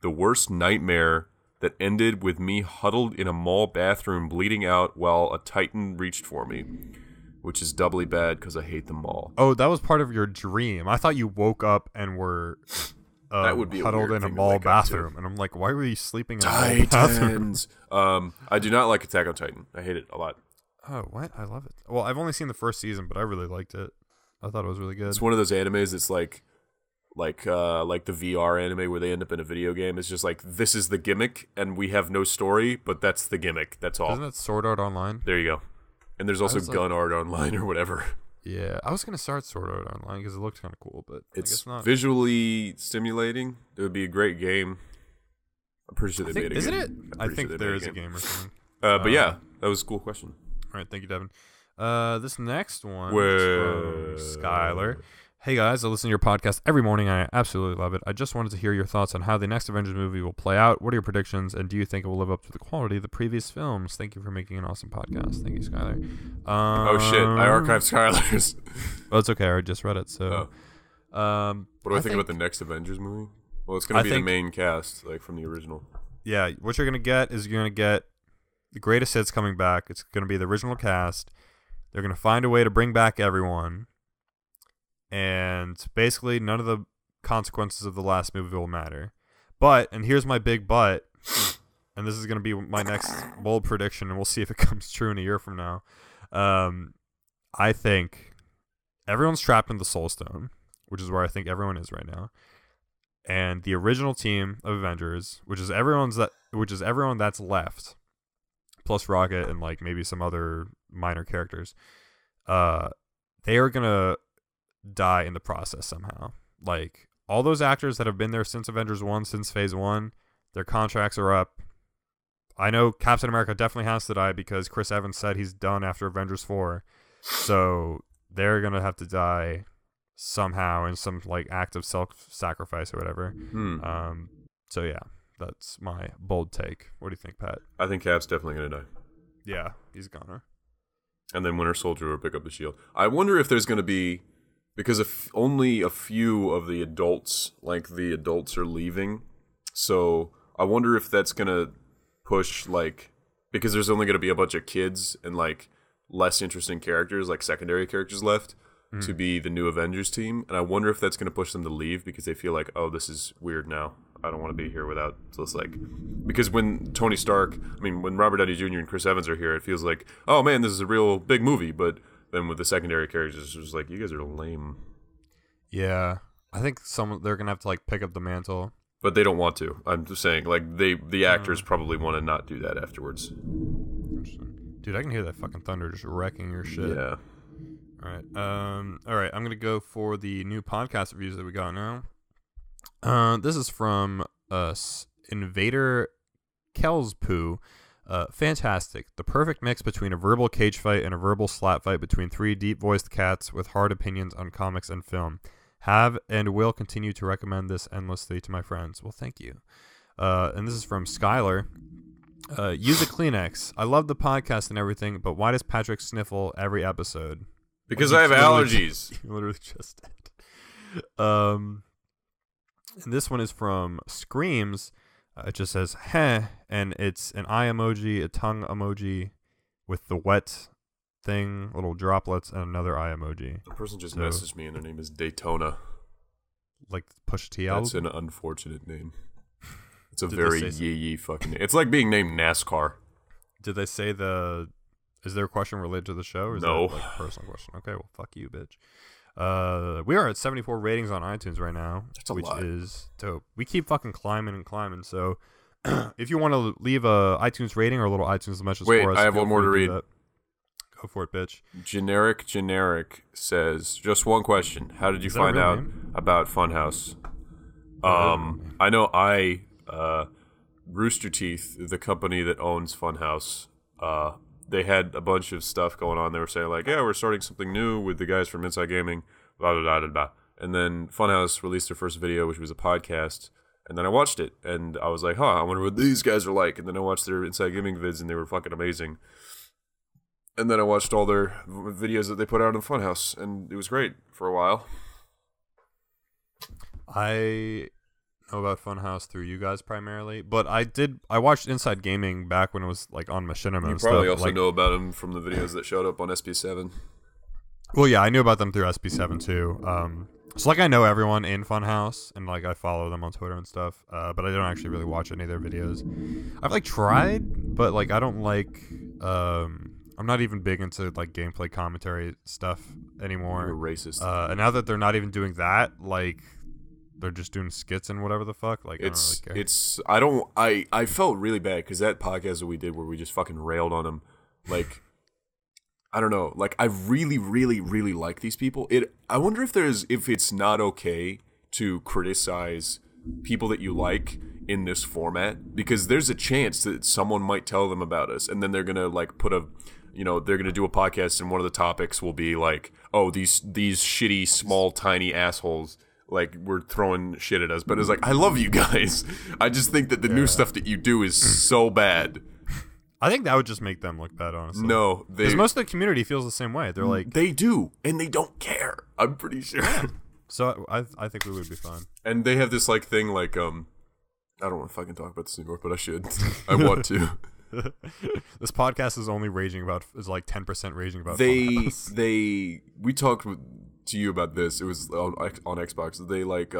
the worst nightmare that ended with me huddled in a mall bathroom bleeding out while a Titan reached for me. Which is doubly bad because I hate the mall. Oh, that was part of your dream. I thought you woke up and were that would be huddled in a mall bathroom. And I'm like, why were you sleeping in a mall bathroom? I do not like Attack on Titan. I hate it a lot. Oh, what? I love it. Well, I've only seen the first season, but I really liked it. I thought it was really good. It's one of those animes that's like the VR anime where they end up in a video game. It's just like, this is the gimmick, and we have no story, but that's the gimmick. That's all. Isn't that Sword Art Online? There you go. And there's also Gun Art Online or whatever. Yeah, I was going to start Sword Art Online because it looked kind of cool, but it's I guess not. Visually stimulating. It would be a great game. I'm pretty sure they made a game. Isn't it? I think there is a game or something. But yeah, that was a cool question. All right, thank you, Devin. This next one is from Skylar. Hey guys, I listen to your podcast every morning. I absolutely love it. I just wanted to hear your thoughts on how the next Avengers movie will play out. What are your predictions, and do you think it will live up to the quality of the previous films? Thank you for making an awesome podcast. Thank you, Skylar. Oh shit, I archived Skylar's. Well, it's okay. I just read it. So, what do I think about the next Avengers movie? Well, it's going to be the main cast, like from the original. Yeah, what you're going to get is you're going to get the greatest hits coming back. It's going to be the original cast. They're going to find a way to bring back everyone. And basically, none of the consequences of the last movie will matter. But, and here's my big but, and this is going to be my next bold prediction, and we'll see if it comes true in a year from now. I think everyone's trapped in the Soul Stone, which is where I think everyone is right now. And the original team of Avengers, which is everyone that's left, plus Rocket and like maybe some other minor characters, they are going to die in the process somehow. Like all those actors that have been there since Avengers 1, since Phase 1, their contracts are up. I know Captain America definitely has to die because Chris Evans said he's done after Avengers 4. So they're going to have to die somehow in some like act of self-sacrifice or whatever. So yeah, that's my bold take. What do you think, Pat? I think Cap's definitely going to die. Yeah, he's gonna. And then Winter Soldier will pick up the shield. I wonder if there's going to be, because if only a few of the adults, are leaving. So I wonder if that's going to push, like, because there's only going to be a bunch of kids and, like, less interesting characters, like secondary characters left to be the new Avengers team. And I wonder if that's going to push them to leave because they feel like, oh, this is weird now. I don't want to be here without this, like, because when when Robert Downey Jr. and Chris Evans are here, it feels like, oh man, this is a real big movie. But then with the secondary characters, it's just like, you guys are lame. Yeah, I think they're gonna have to like pick up the mantle, but they don't want to. I'm just saying, like the actors probably want to not do that afterwards. Interesting. Dude, I can hear that fucking thunder just wrecking your shit. Yeah. All right. All right. I'm gonna go for the new podcast reviews that we got now. This is from Invader Kelspoo. Fantastic. The perfect mix between a verbal cage fight and a verbal slap fight between 3 deep-voiced cats with hard opinions on comics and film. Have and will continue to recommend this endlessly to my friends. Well, thank you. And this is from Skylar. Use a Kleenex. I love the podcast and everything, but why does Patrick sniffle every episode? Because I have allergies. You literally just did. And this one is from Screams. It just says, heh, and it's an eye emoji, a tongue emoji with the wet thing, little droplets, and another eye emoji. The person just messaged me, and their name is Daytona. Like Pusha T album? That's an unfortunate name. It's a very yee fucking name. It's like being named NASCAR. Did they say is there a question related to the show? Or is no. that like a personal question? Okay, well, fuck you, bitch. We are at 74 ratings on iTunes right now, which is dope. We keep fucking climbing and climbing. So, if you want to leave a iTunes rating or a little iTunes message for us, I have one more to read. Go for it, bitch. Generic says, just one question. How did you find out about Funhouse? I know Rooster Teeth, the company that owns Funhouse, they had a bunch of stuff going on. They were saying like, yeah, we're starting something new with the guys from Inside Gaming, blah, blah, blah, blah, blah. And then Funhouse released their first video, which was a podcast. And then I watched it, and I was like, huh, I wonder what these guys are like. And then I watched their Inside Gaming vids, and they were fucking amazing. And then I watched all their videos that they put out on Funhouse, and it was great for a while. I know about Funhouse through you guys primarily, but I watched Inside Gaming back when it was like on Machinima. You and probably stuff. also know about them from the videos that showed up on SB7. Well, yeah, I knew about them through SB7 too. So like I know everyone in Funhouse, and like I follow them on Twitter and stuff, but I don't actually really watch any of their videos. I've like tried, but like I don't like. I'm not even big into like gameplay commentary stuff anymore. You're a racist. And now that they're not even doing that, like they're just doing skits and whatever the fuck. Like I don't really care. I felt really bad because that podcast that we did where we just fucking railed on them, like. I don't know. Like, I really, really, really like these people. I wonder if it's not okay to criticize people that you like in this format, because there's a chance that someone might tell them about us, and then they're gonna like they're gonna do a podcast, and one of the topics will be like, oh, these shitty, small, tiny assholes. Like, we're throwing shit at us. But it's like, I love you guys. I just think that the new stuff that you do is so bad. I think that would just make them look bad, honestly. No, because most of the community feels the same way. They're like, they do, and they don't care. I'm pretty sure. So I think we would be fine. And they have this like thing like I don't want to fucking talk about this anymore, but I should. I want to. This podcast is only like 10% raging about. We talked to you about this. It was on Xbox. They like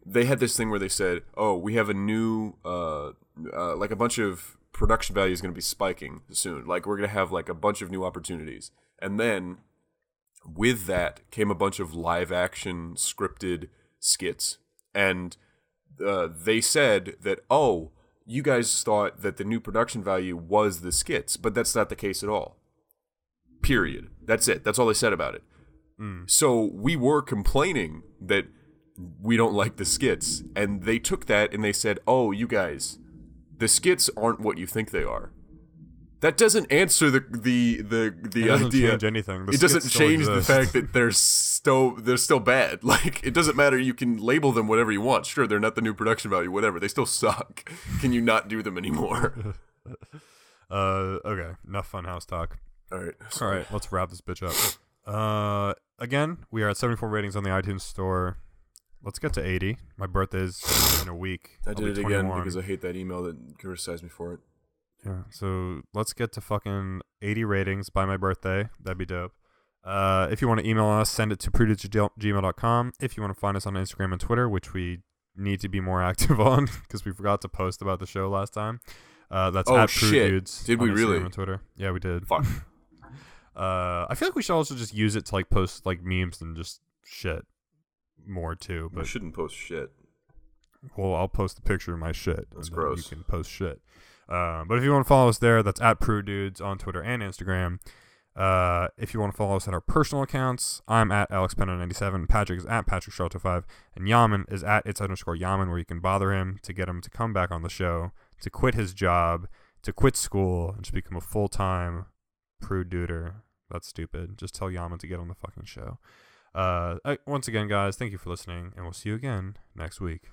they had this thing where they said, oh, we have a new like a bunch of production value is going to be spiking soon. Like, we're going to have like a bunch of new opportunities. And then with that came a bunch of live action scripted skits. And they said that, oh, you guys thought that the new production value was the skits, but that's not the case at all. Period. That's it. That's all they said about it. So we were complaining that we don't like the skits. And they took that and they said, oh, you guys, the skits aren't what you think they are. That doesn't answer the it doesn't idea. Change anything. It doesn't change the fact that they're still bad. Like, it doesn't matter. You can label them whatever you want. Sure, they're not the new production value, whatever. They still suck. Can you not do them anymore? Okay. Enough Funhouse talk. All right. Let's wrap this bitch up. Again, we are at 74 ratings on the iTunes store. Let's get to 80. My birthday's in a week. I did it again because I hate that email that criticized me for it. Yeah, so let's get to fucking 80 ratings by my birthday. That'd be dope. If you want to email us, send it to prude@gmail.com. If you want to find us on Instagram and Twitter, which we need to be more active on because we forgot to post about the show last time. That's at Prude Dudes. Did we really? On Twitter. Yeah, we did. Fuck. I feel like we should also just use it to like post like memes and just shit more too. But I shouldn't post shit. Well, I'll post a picture of my shit. That's gross. You can post shit. But if you want to follow us there, that's at Prude Dudes on Twitter and Instagram. If you want to follow us at our personal accounts, I'm at AlexPenna97, Patrick is at PatrickShelter5, and Yaman is at its_Yaman, where you can bother him to get him to come back on the show, to quit his job, to quit school, and to become a full-time Prude Duder. That's stupid. Just tell Yaman to get on the fucking show. Once again, guys, thank you for listening, and we'll see you again next week.